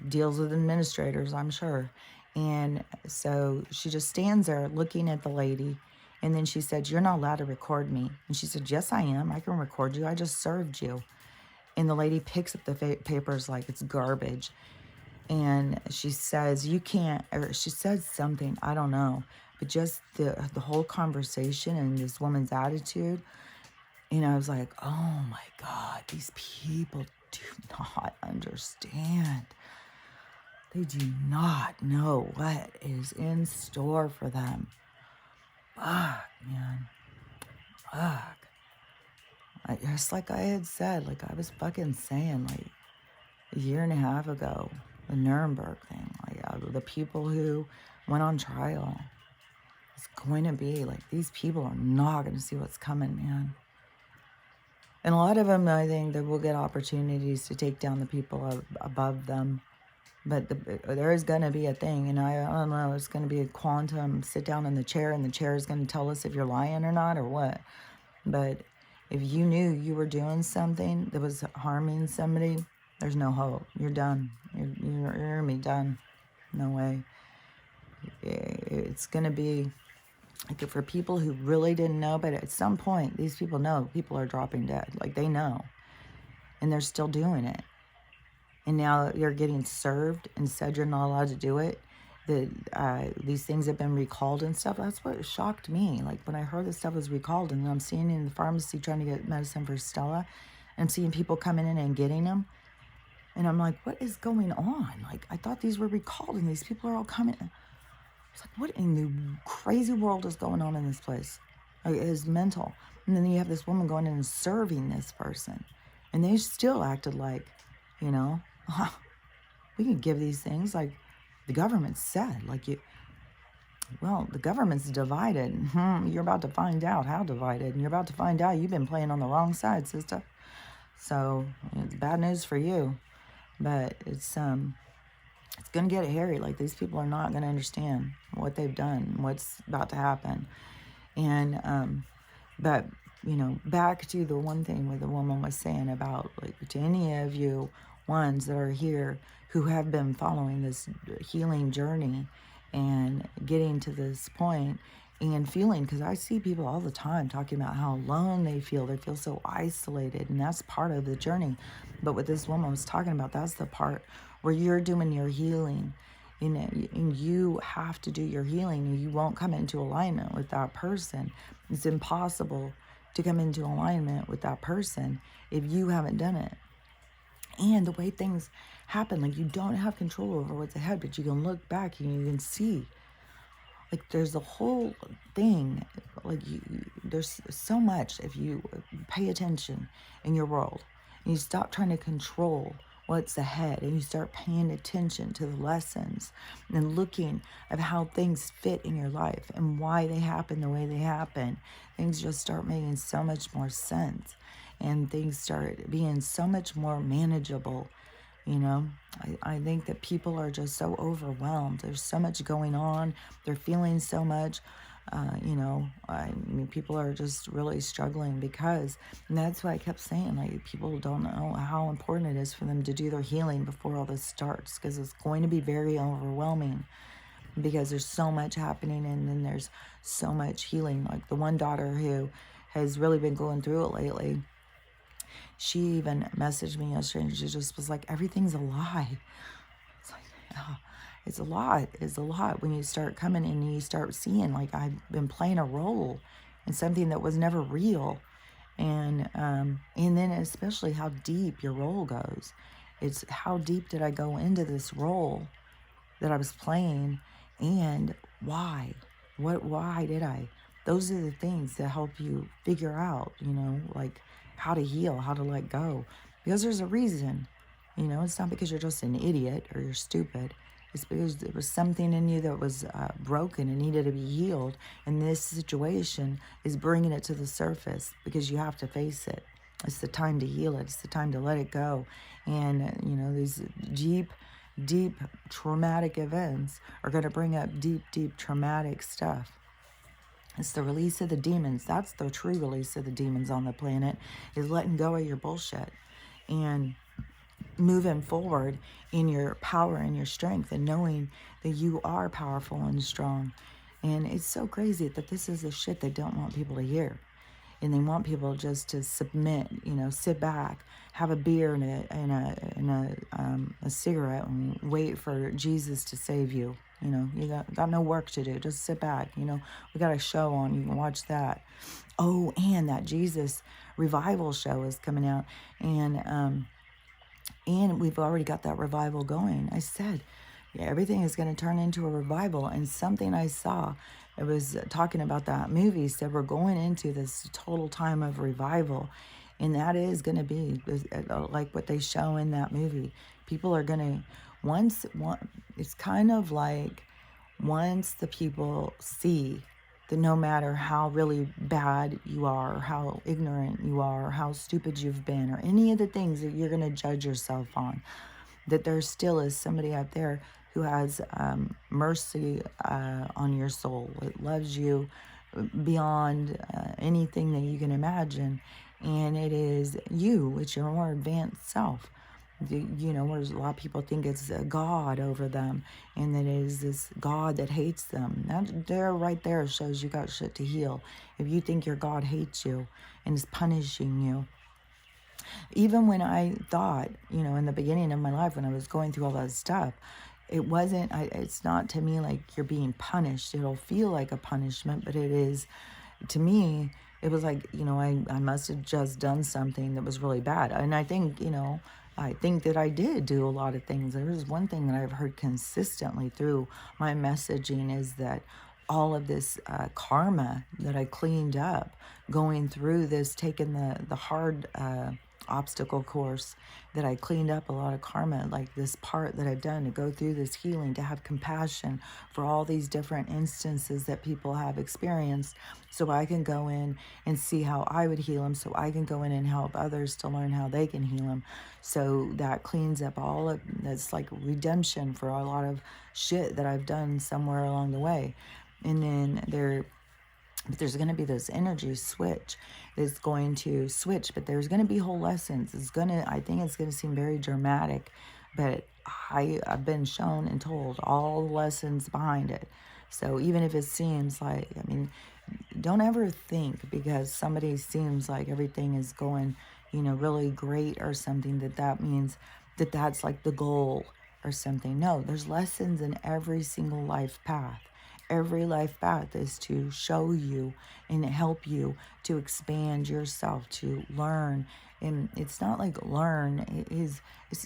deals with administrators, I'm sure. And so she just stands there looking at the lady. And then she said, you're not allowed to record me. And she said, yes, I am. I can record you. I just served you. And the lady picks up the papers like it's garbage. And she says, you can't, or she said something, I don't know. But just the whole conversation and this woman's attitude, and I was like, oh my God, these people do not understand. They do not know what is in store for them. Fuck, man. Fuck. Just like I had said, like I was fucking saying, like a year and a half ago, the Nuremberg thing, like the people who went on trial, it's going to be like, these people are not going to see what's coming, man. And a lot of them, I think, that will get opportunities to take down the people above them. But there is going to be a thing, and I don't know, it's going to be a quantum sit down in the chair, and the chair is going to tell us if you're lying or not or what. But if you knew you were doing something that was harming somebody, There's no hope. You're done. You're gonna be done. No way. It's gonna be like for people who really didn't know, but at some point, these people know people are dropping dead. Like they know, and they're still doing it. And now you're getting served and said you're not allowed to do it. That these things have been recalled and stuff. That's what shocked me. Like when I heard this stuff was recalled, and then I'm seeing it in the pharmacy trying to get medicine for Stella, and I'm seeing people coming in and getting them. And I'm like, what is going on? Like, I thought these were recalled and these people are all coming. It's like, what in the crazy world is going on in this place? Like, it is mental. And then you have this woman going in and serving this person. And they still acted like, you know, we can give these things like the government said. Like, well, the government's divided. You're about to find out how divided. And you're about to find out you've been playing on the wrong side, sister. So, it's bad news for you. But it's going to get hairy. Like, these people are not going to understand what they've done, what's about to happen. And, but, you know, back to the one thing where the woman was saying about, like, to any of you ones that are here who have been following this healing journey and getting to this point and feeling, because I see people all the time talking about how alone they feel so isolated, and that's part of the journey. But what this woman was talking about, that's the part where you're doing your healing, you know, and you have to do your healing, and you won't come into alignment with that person. It's impossible to come into alignment with that person if you haven't done it. And the way things happen, like, you don't have control over what's ahead, but you can look back and you can see, like, there's a whole thing, like, there's so much if you pay attention in your world and you stop trying to control what's ahead and you start paying attention to the lessons and looking at how things fit in your life and why they happen the way they happen. Things just start making so much more sense, and things start being so much more manageable. You know, I think that people are just so overwhelmed. There's so much going on. They're feeling so much. You know, I mean, people are just really struggling because, and that's why I kept saying, like, people don't know how important it is for them to do their healing before all this starts, because it's going to be very overwhelming because there's so much happening, and then there's so much healing. Like the one daughter who has really been going through it lately, she even messaged me yesterday and she just was like, everything's a lie. It's like, oh, it's a lot. It's a lot when you start coming and you start seeing, like, I've been playing a role in something that was never real. And then especially how deep your role goes. It's how deep did I go into this role that I was playing, and why? Why did I? Those are the things that help you figure out, you know, like, how to heal, how to let go. Because there's a reason, you know, it's not because you're just an idiot or you're stupid. It's because there was something in you that was broken and needed to be healed. And this situation is bringing it to the surface because you have to face it. It's the time to heal it. It's the time to let it go. And, you know, these deep traumatic events are going to bring up deep traumatic stuff. It's the release of the demons. That's the true release of the demons on the planet, is letting go of your bullshit and moving forward in your power and your strength, and knowing that you are powerful and strong. And it's so crazy that this is the shit they don't want people to hear. And they want people just to submit, you know, sit back, have a beer and a cigarette and wait for Jesus to save you. You know, you got no work to do. Just sit back. You know, we got a show on. You can watch that. Oh, and that Jesus revival show is coming out. And we've already got that revival going. I said, yeah, everything is going to turn into a revival. And something I saw, it was talking about that movie, said we're going into this total time of revival. And that is going to be like what they show in that movie. People are going to, it's kind of like once the people see that no matter how really bad you are, or how ignorant you are, or how stupid you've been, or any of the things that you're going to judge yourself on, that there still is somebody out there who has mercy on your soul. It loves you beyond anything that you can imagine. And it is you, it's your more advanced self Whereas a lot of people think it's a God over them, and that it is this God that hates them. That there, right there, shows you got shit to heal. If you think your God hates you and is punishing you, even when I thought, in the beginning of my life, when I was going through all that stuff, it's not to me like you're being punished. It'll feel like a punishment, but it is, to me, it was like, I must have just done something that was really bad. And I think that I did do a lot of things. There was one thing that I've heard consistently through my messaging is that all of this karma that I cleaned up, going through this, taking the hard obstacle course, that I cleaned up a lot of karma, like this part that I've done to go through this healing, to have compassion for all these different instances that people have experienced, so I can go in and see how I would heal them, so I can go in and help others to learn how they can heal them. So that cleans up all of that's like redemption for a lot of shit that I've done somewhere along the way. And then but there's going to be this energy switch that's going to switch, but there's going to be whole lessons. I think it's going to seem very dramatic, but I've been shown and told all the lessons behind it. So even if it seems like, don't ever think because somebody seems like everything is going, really great or something, that means that that's like the goal or something. No, there's lessons in every single life path. Every life path is to show you and help you to expand yourself, to learn. And it's not like learn, it's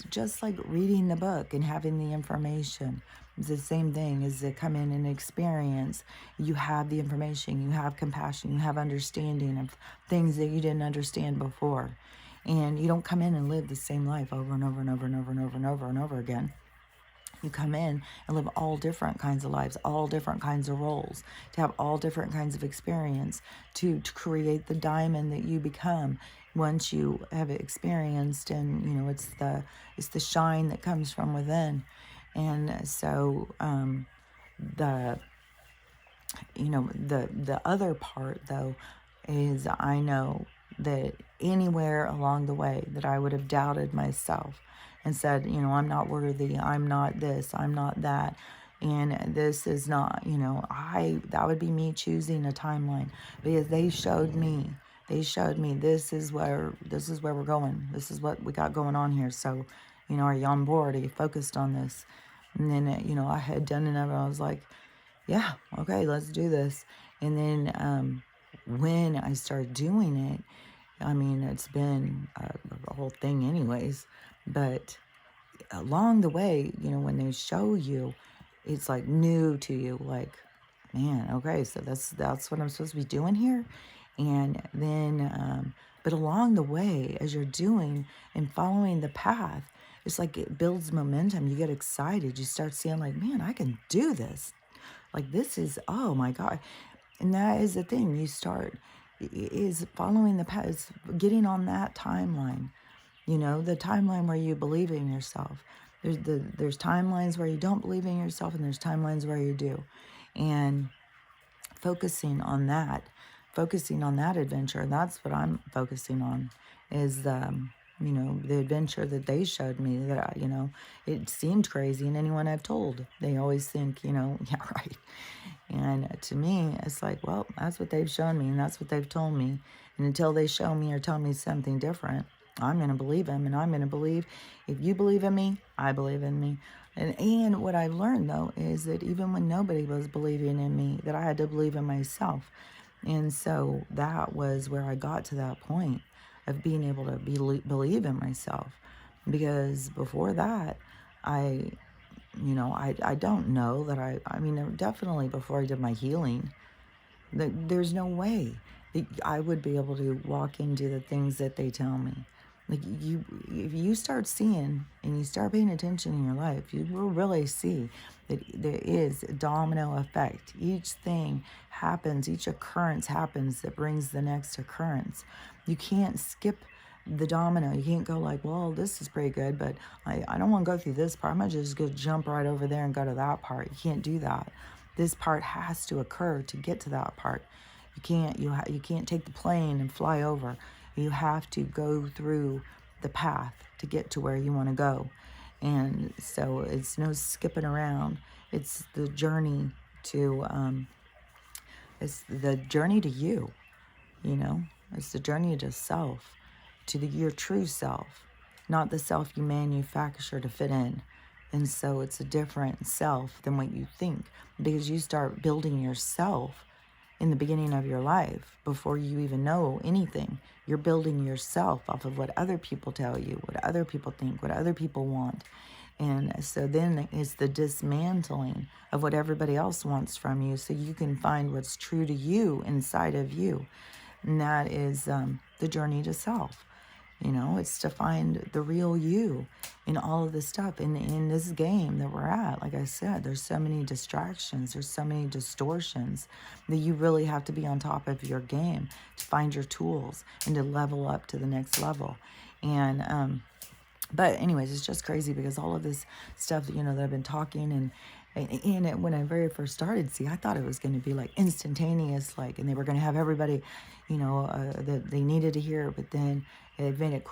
just like reading the book and having the information. It's the same thing as to come in and experience. You have the information, you have compassion, you have understanding of things that you didn't understand before. And you don't come in and live the same life over and over and over and over and over and over and over again. You come in and live all different kinds of lives, all different kinds of roles, to have all different kinds of experience, to create the diamond that you become once you have experienced. And it's the shine that comes from within. And so the the other part, though, is I know that anywhere along the way that I would have doubted myself and said, I'm not worthy, I'm not this, I'm not that, and this is not, that would be me choosing a timeline, because they showed me this is where we're going, this is what we got going on here. So, are you on board? Are you focused on this? And then, I had done enough, and I was like, yeah, okay, let's do this. And then when I started doing it, it's been a whole thing anyways. But along the way, when they show you, it's like new to you. Like, man, okay, so that's what I'm supposed to be doing here. And then, but along the way, as you're doing and following the path, it's like it builds momentum. You get excited. You start seeing like, man, I can do this. Like, this is, oh my God. And that is the thing. You start, is following the path, is getting on that timeline. The timeline where you believe in yourself. There's timelines where you don't believe in yourself, and there's timelines where you do. And focusing on that adventure, that's what I'm focusing on, is the adventure that they showed me, that it seemed crazy, and anyone I've told, they always think, yeah, right. And to me, it's like, well, that's what they've shown me, and that's what they've told me. And until they show me or tell me something different, I'm going to believe them. And I'm going to believe, if you believe in me, I believe in me. And what I've learned, though, is that even when nobody was believing in me, that I had to believe in myself. And so that was where I got to that point of being able to believe in myself. Because before that, I don't know that definitely before I did my healing, there's no way that I would be able to walk into the things that they tell me. Like, if you start seeing and you start paying attention in your life, you will really see that there is a domino effect. Each thing happens, each occurrence happens that brings the next occurrence. You can't skip the domino. You can't go like, well, this is pretty good, but I don't want to go through this part. I'm going to just go jump right over there and go to that part. You can't do that. This part has to occur to get to that part. You can't take the plane and fly over. You have to go through the path to get to where you want to go. And so it's no skipping around. It's the journey to, it's the journey to you, you know? It's the journey to self, to your true self, not the self you manufacture to fit in. And so it's a different self than what you think, because you start building yourself in the beginning of your life before you even know anything. You're building yourself off of what other people tell you, what other people think, what other people want. And so then it's the dismantling of what everybody else wants from you, so you can find what's true to you inside of you. And that is the journey to self. You know, it's to find the real you in all of this stuff. In this game that we're at, like I said, there's so many distractions, there's so many distortions, that you really have to be on top of your game to find your tools and to level up to the next level. And but anyways, it's just crazy, because all of this stuff, you know, that I've been talking and it, when I very first started, see, I thought it was going to be like instantaneous, like, and they were going to have everybody, you know, that they needed to hear. But then it made it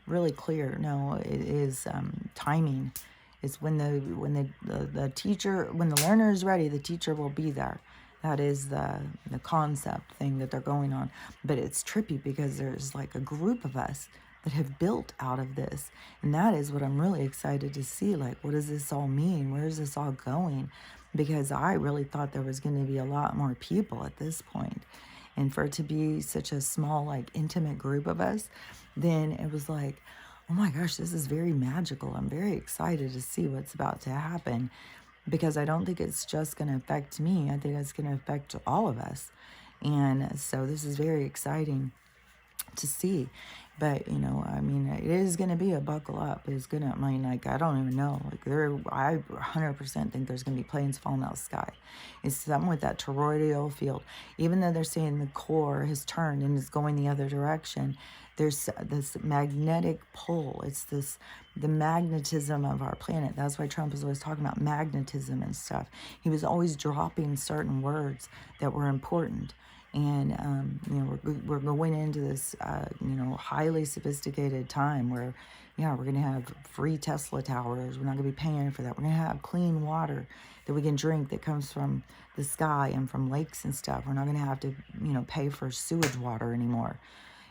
really clear. No, it is timing. It's when the teacher, when the learner is ready, the teacher will be there. That is the concept thing that they're going on. But it's trippy, because there's like a group of us that have built out of this. And that is what I'm really excited to see. Like, what does this all mean? Where is this all going? Because I really thought there was going to be a lot more people at this point. And for it to be such a small, like, intimate group of us, then it was like, oh my gosh, this is very magical. I'm very excited to see what's about to happen, because I don't think it's just going to affect me. I think it's going to affect all of us. And so this is very exciting to see. But, you know, I mean, it is going to be a buckle up. It's going to, I mean, like, I don't even know. Like, I 100% think there's going to be planes falling out of the sky. It's something with that toroidal field. Even though they're saying the core has turned and is going the other direction, there's this magnetic pull. It's the magnetism of our planet. That's why Trump was always talking about magnetism and stuff. He was always dropping certain words that were important. And, you know, we're going into this, you know, highly sophisticated time where, yeah, we're going to have free Tesla towers. We're not going to be paying for that. We're going to have clean water that we can drink that comes from the sky and from lakes and stuff. We're not going to have to, you know, pay for sewage water anymore.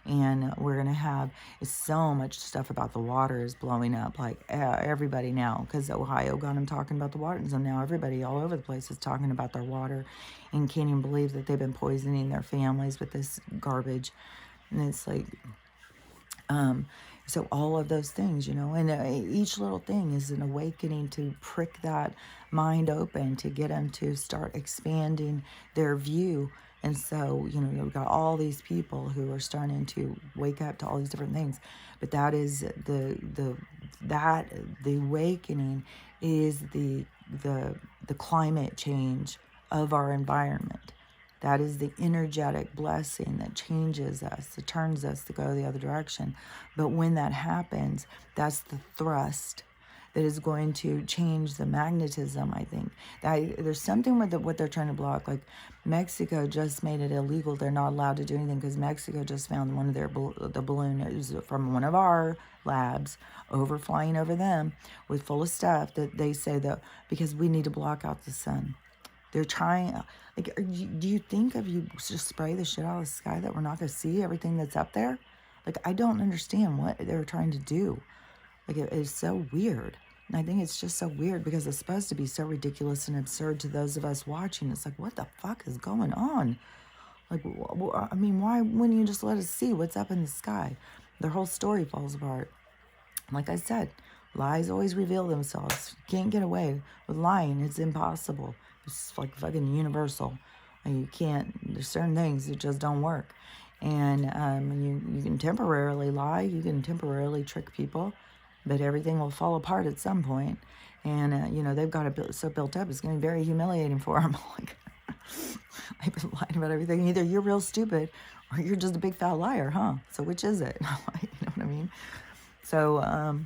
And we're going to have so much stuff about the water is blowing up, like everybody now, because Ohio got them talking about the water. And so now everybody all over the place is talking about their water and can't even believe that they've been poisoning their families with this garbage. And it's like, so all of those things, you know, and each little thing is an awakening to prick that mind open, to get them to start expanding their view. And so, you know, you've got all these people who are starting to wake up to all these different things. But that is the awakening is the climate change of our environment. That is the energetic blessing that changes us, that turns us to go the other direction. But when that happens, that's the thrust that is going to change the magnetism, I think. There's something with what they're trying to block. Like, Mexico just made it illegal. They're not allowed to do anything because Mexico just found one of the balloon. It was from one of our labs, overflying over them with full of stuff that they say that because we need to block out the sun. They're trying, like, do you think if you just spray the shit out of the sky that we're not going to see everything that's up there? Like, I don't understand what they're trying to do. Like, it is so weird. And I think it's just so weird because it's supposed to be so ridiculous and absurd to those of us watching. It's like, what the fuck is going on? Like, I mean, why wouldn't you just let us see what's up in the sky? Their whole story falls apart. Like I said, lies always reveal themselves. You can't get away with lying. It's impossible. It's like fucking universal. And you can't, there's certain things that just don't work. And you can temporarily lie. You can temporarily trick people. But everything will fall apart at some point. And, you know, they've got it so built up, it's going to be very humiliating for them. Like, they've been lying about everything. Either you're real stupid or you're just a big fat liar, huh? So which is it? You know what I mean? So,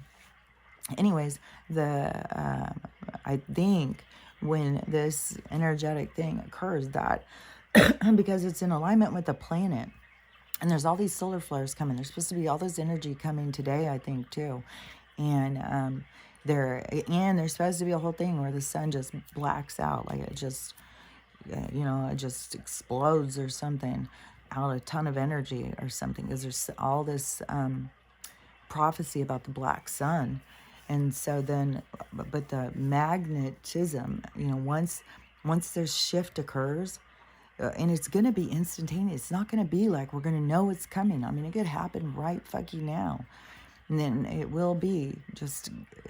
anyways, I think when this energetic thing occurs, that because it's in alignment with the planet, And there's all these solar flares coming. There's supposed to be all this energy coming today, I think, too. And there's supposed to be a whole thing where the sun just blacks out, like it just, it just explodes or something, out a ton of energy or something. Because there's all this prophecy about the black sun. And so then, but the magnetism, once this shift occurs, and it's going to be instantaneous. It's not going to be like we're going to know it's coming. I mean, it could happen right fucking now. And then it will be just,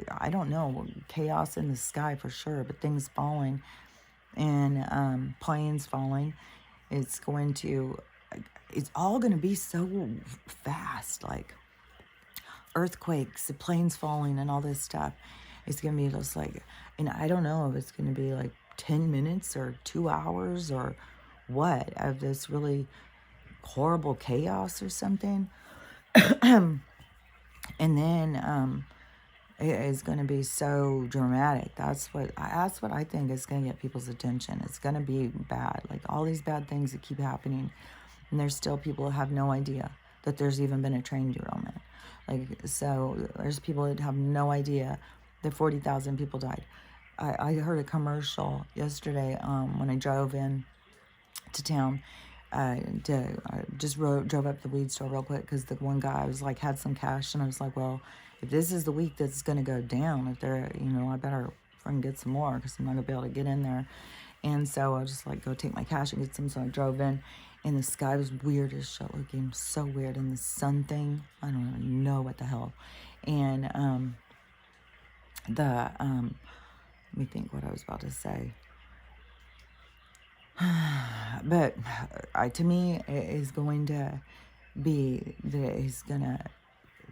I don't know, chaos in the sky for sure, but things falling and planes falling. It's all going to be so fast, like earthquakes, the planes falling and all this stuff. It's going to be just like, and I don't know if it's going to be like 10 minutes or 2 hours or what, of this really horrible chaos or something. And then it is going to be so dramatic. That's what I think is going to get people's attention. It's going to be bad, like all these bad things that keep happening, and there's still people that have no idea that there's even been a train derailment. Like, so there's people that have no idea that 40,000 people died. I heard a commercial yesterday when I drove in to town. I just drove up to the weed store real quick because the one guy, I was like, had some cash, and I was like, well, if this is the week that's going to go down, if they're, I better freaking get some more because I'm not going to be able to get in there. And so I was just like, go take my cash and get some. So I drove in, and the sky was weird as shit looking, so weird. And the sun thing, I don't even know what the hell. And let me think what I was about to say. But to me, it is going to be that he's going to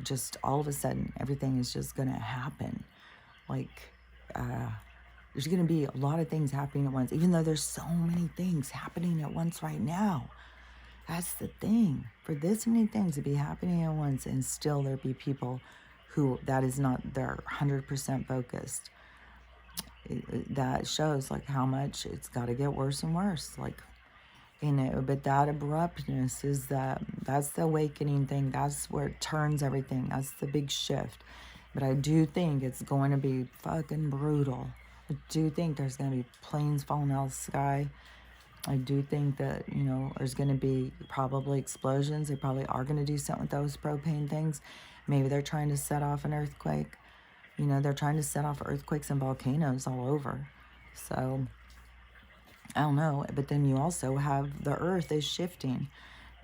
just all of a sudden, everything is just going to happen. Like, there's going to be a lot of things happening at once, even though there's so many things happening at once right now. That's the thing. For this many things to be happening at once, and still there be people who that is not their 100% focused. That shows like how much it's got to get worse and worse. Like, but that abruptness is that's the awakening thing. That's where it turns everything. That's the big shift. But I do think it's going to be fucking brutal. I do think there's going to be planes falling out of the sky. I do think that, there's going to be probably explosions. They probably are going to do something with those propane things. Maybe they're trying to set off an earthquake. They're trying to set off earthquakes and volcanoes all over. So, I don't know. But then you also have the earth is shifting.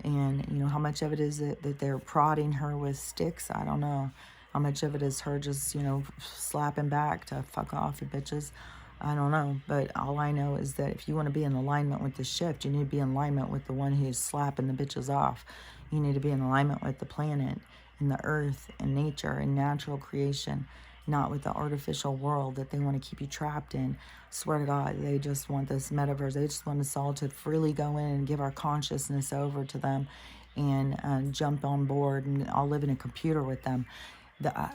And, how much of it is it that they're prodding her with sticks? I don't know. How much of it is her just, slapping back to fuck off, you bitches? I don't know. But all I know is that if you want to be in alignment with the shift, you need to be in alignment with the one who's slapping the bitches off. You need to be in alignment with the planet and the earth and nature and natural creation, not with the artificial world that they want to keep you trapped in. Swear to God, they just want this metaverse. They just want us all to freely go in and give our consciousness over to them and jump on board, and I'll live in a computer with them.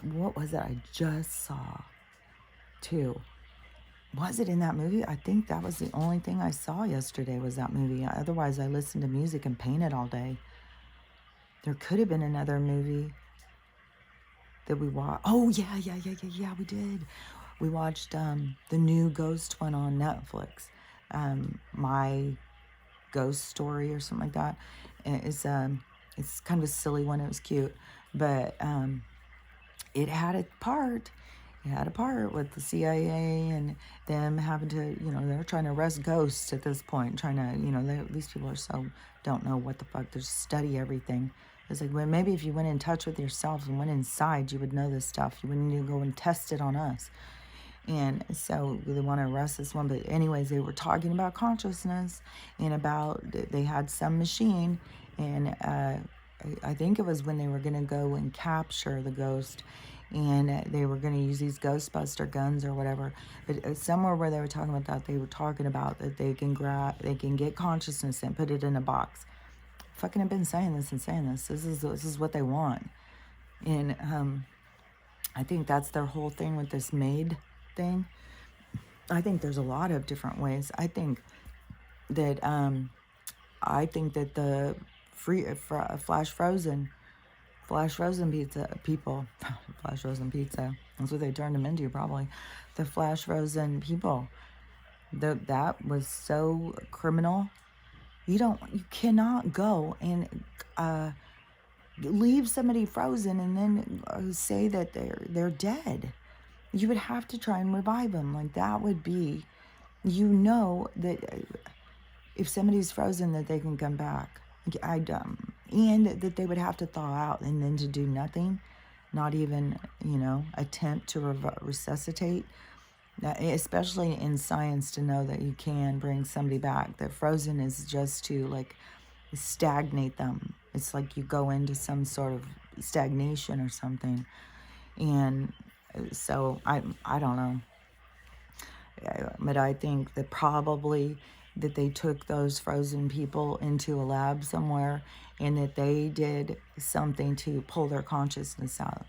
What was it I just saw, too? Was it in that movie? I think that was the only thing I saw yesterday was that movie. Otherwise, I listened to music and painted all day. There could have been another movie that we watched. Oh, yeah, we did. We watched the new Ghost one on Netflix. My Ghost Story or something like that. It's kind of a silly one. It was cute. But it had a part. It had a part with the CIA and them having to, they're trying to arrest ghosts at this point. Trying to, these people are so, don't know what the fuck. They study everything. It's like, well, maybe if you went in touch with yourself and went inside, you would know this stuff. You wouldn't need to go and test it on us. And so they want to arrest this one. But anyways, they were talking about consciousness and about, they had some machine. And I think it was when they were going to go and capture the ghost. And they were going to use these Ghostbuster guns or whatever. But somewhere where they were talking about that, they were talking about that they can get consciousness and put it in a box. Fucking have been saying this and saying this. This is what they want. And I think that's their whole thing with this maid thing. I think there's a lot of different ways. I think that the flash frozen pizza people. Flash frozen pizza. That's what they turned them into, probably. The flash frozen people. That was so criminal. You cannot go and leave somebody frozen and then say that they're dead. You would have to try and revive them. Like, that would be, that if somebody's frozen, that they can come back. And that they would have to thaw out, and then to do nothing, not even, attempt to resuscitate. Especially in science, to know that you can bring somebody back. That frozen is just to, like, stagnate them. It's like you go into some sort of stagnation or something. And so I don't know. But I think that probably that they took those frozen people into a lab somewhere, and that they did something to pull their consciousness out,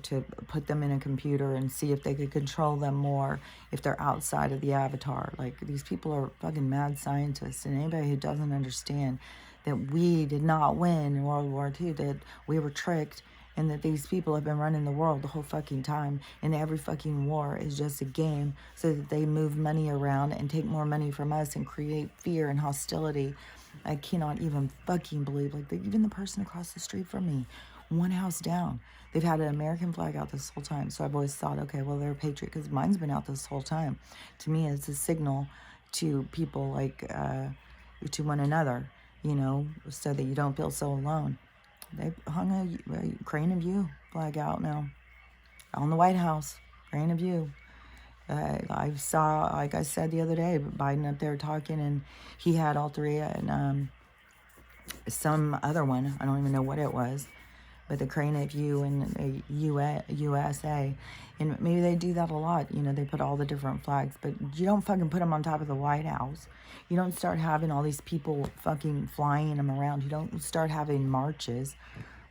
to put them in a computer and see if they could control them more if they're outside of the avatar. Like, these people are fucking mad scientists, and anybody who doesn't understand that we did not win in World War II, that we were tricked, and that these people have been running the world the whole fucking time, and every fucking war is just a game so that they move money around and take more money from us and create fear and hostility. I cannot even fucking believe, like, even the person across the street from me, one house down, they've had an American flag out this whole time. So I've always thought, okay, well, they're a patriot, because mine's been out this whole time. To me, it's a signal to people, like, to one another, so that you don't feel so alone. They hung a Ukraine of You flag out now on the White House. Ukraine of You. I saw, like I said the other day, Biden up there talking, and he had all three, and some other one, I don't even know what it was, but the Ukraine of You and USA. And maybe they do that a lot. They put all the different flags, but you don't fucking put them on top of the White House. You don't start having all these people fucking flying them around. You don't start having marches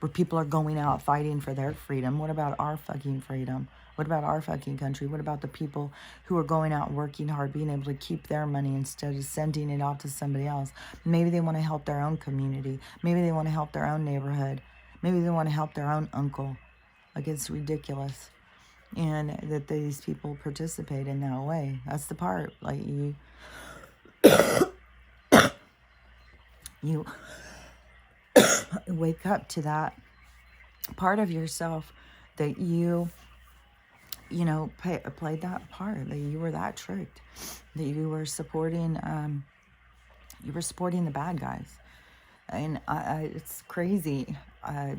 where people are going out fighting for their freedom. What about our fucking freedom? What about our fucking country? What about the people who are going out working hard, being able to keep their money instead of sending it off to somebody else? Maybe they want to help their own community. Maybe they want to help their own neighborhood. Maybe they want to help their own uncle. Like, it's ridiculous. And that these people participate in that way. That's the part. Like, you wake up to that part of yourself that played that part, that you were that tricked, that you were supporting the bad guys. And it's crazy,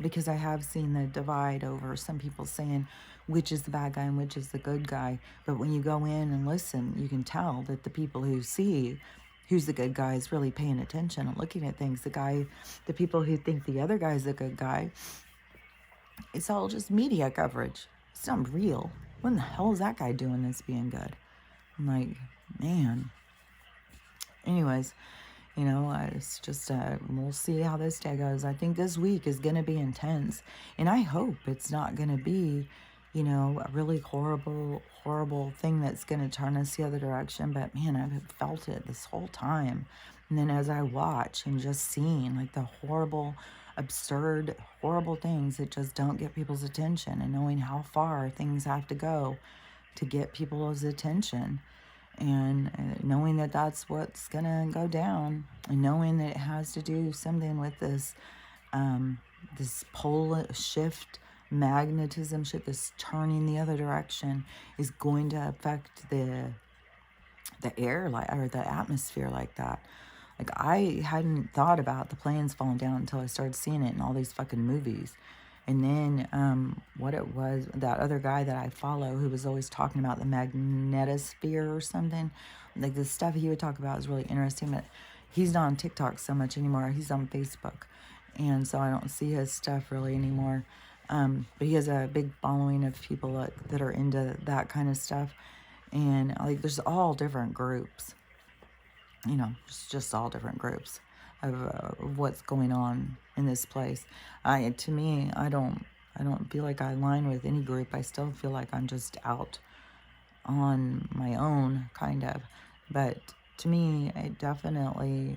because I have seen the divide over some people saying which is the bad guy and which is the good guy. But when you go in and listen, you can tell that the people who see who's the good guy is really paying attention and looking at things. The people who think the other guy's the good guy, it's all just media coverage. It's not real. What in the hell is that guy doing that's being good? I'm like, man. Anyways, it's just, we'll see how this day goes. I think this week is going to be intense. And I hope it's not going to be, a really horrible thing that's going to turn us the other direction. But, man, I've felt it this whole time. And then as I watch and just seeing, like, the horrible, absurd, horrible things that just don't get people's attention, and knowing how far things have to go to get people's attention. And knowing that that's what's going to go down, and knowing that it has to do something with this this pole shift, magnetism shift, this turning the other direction, is going to affect the air, or the atmosphere like that. Like, I hadn't thought about the planes falling down until I started seeing it in all these fucking movies. And then what it was, that other guy that I follow who was always talking about the magnetosphere or something, like, the stuff he would talk about is really interesting, but he's not on TikTok so much anymore. He's on Facebook. And so I don't see his stuff really anymore. But he has a big following of people that are into that kind of stuff. And, like, there's all different groups. Just all different groups of what's going on in this place. To me, I don't feel like I align with any group. I still feel like I'm just out on my own, kind of. But to me, it definitely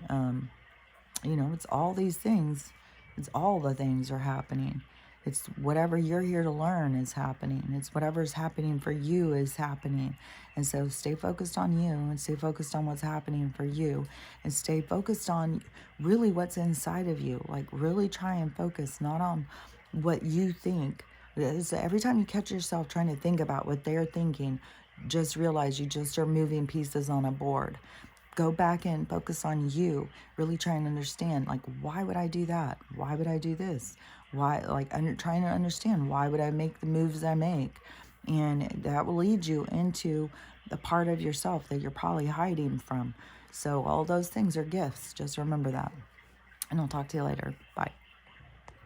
You know, it's all these things. It's all the things are happening. It's whatever you're here to learn is happening. It's whatever's happening for you is happening. And so stay focused on you and stay focused on what's happening for you and stay focused on really what's inside of you. Like really try and focus not on what you think. Every time you catch yourself trying to think about what they're thinking, just realize you just are moving pieces on a board. Go back and focus on you, really trying to understand, like, why would I do that? Why would I do this? Why, like, trying to understand, why would I make the moves I make? And that will lead you into the part of yourself that you're probably hiding from. So all those things are gifts. Just remember that. And I'll talk to you later. Bye.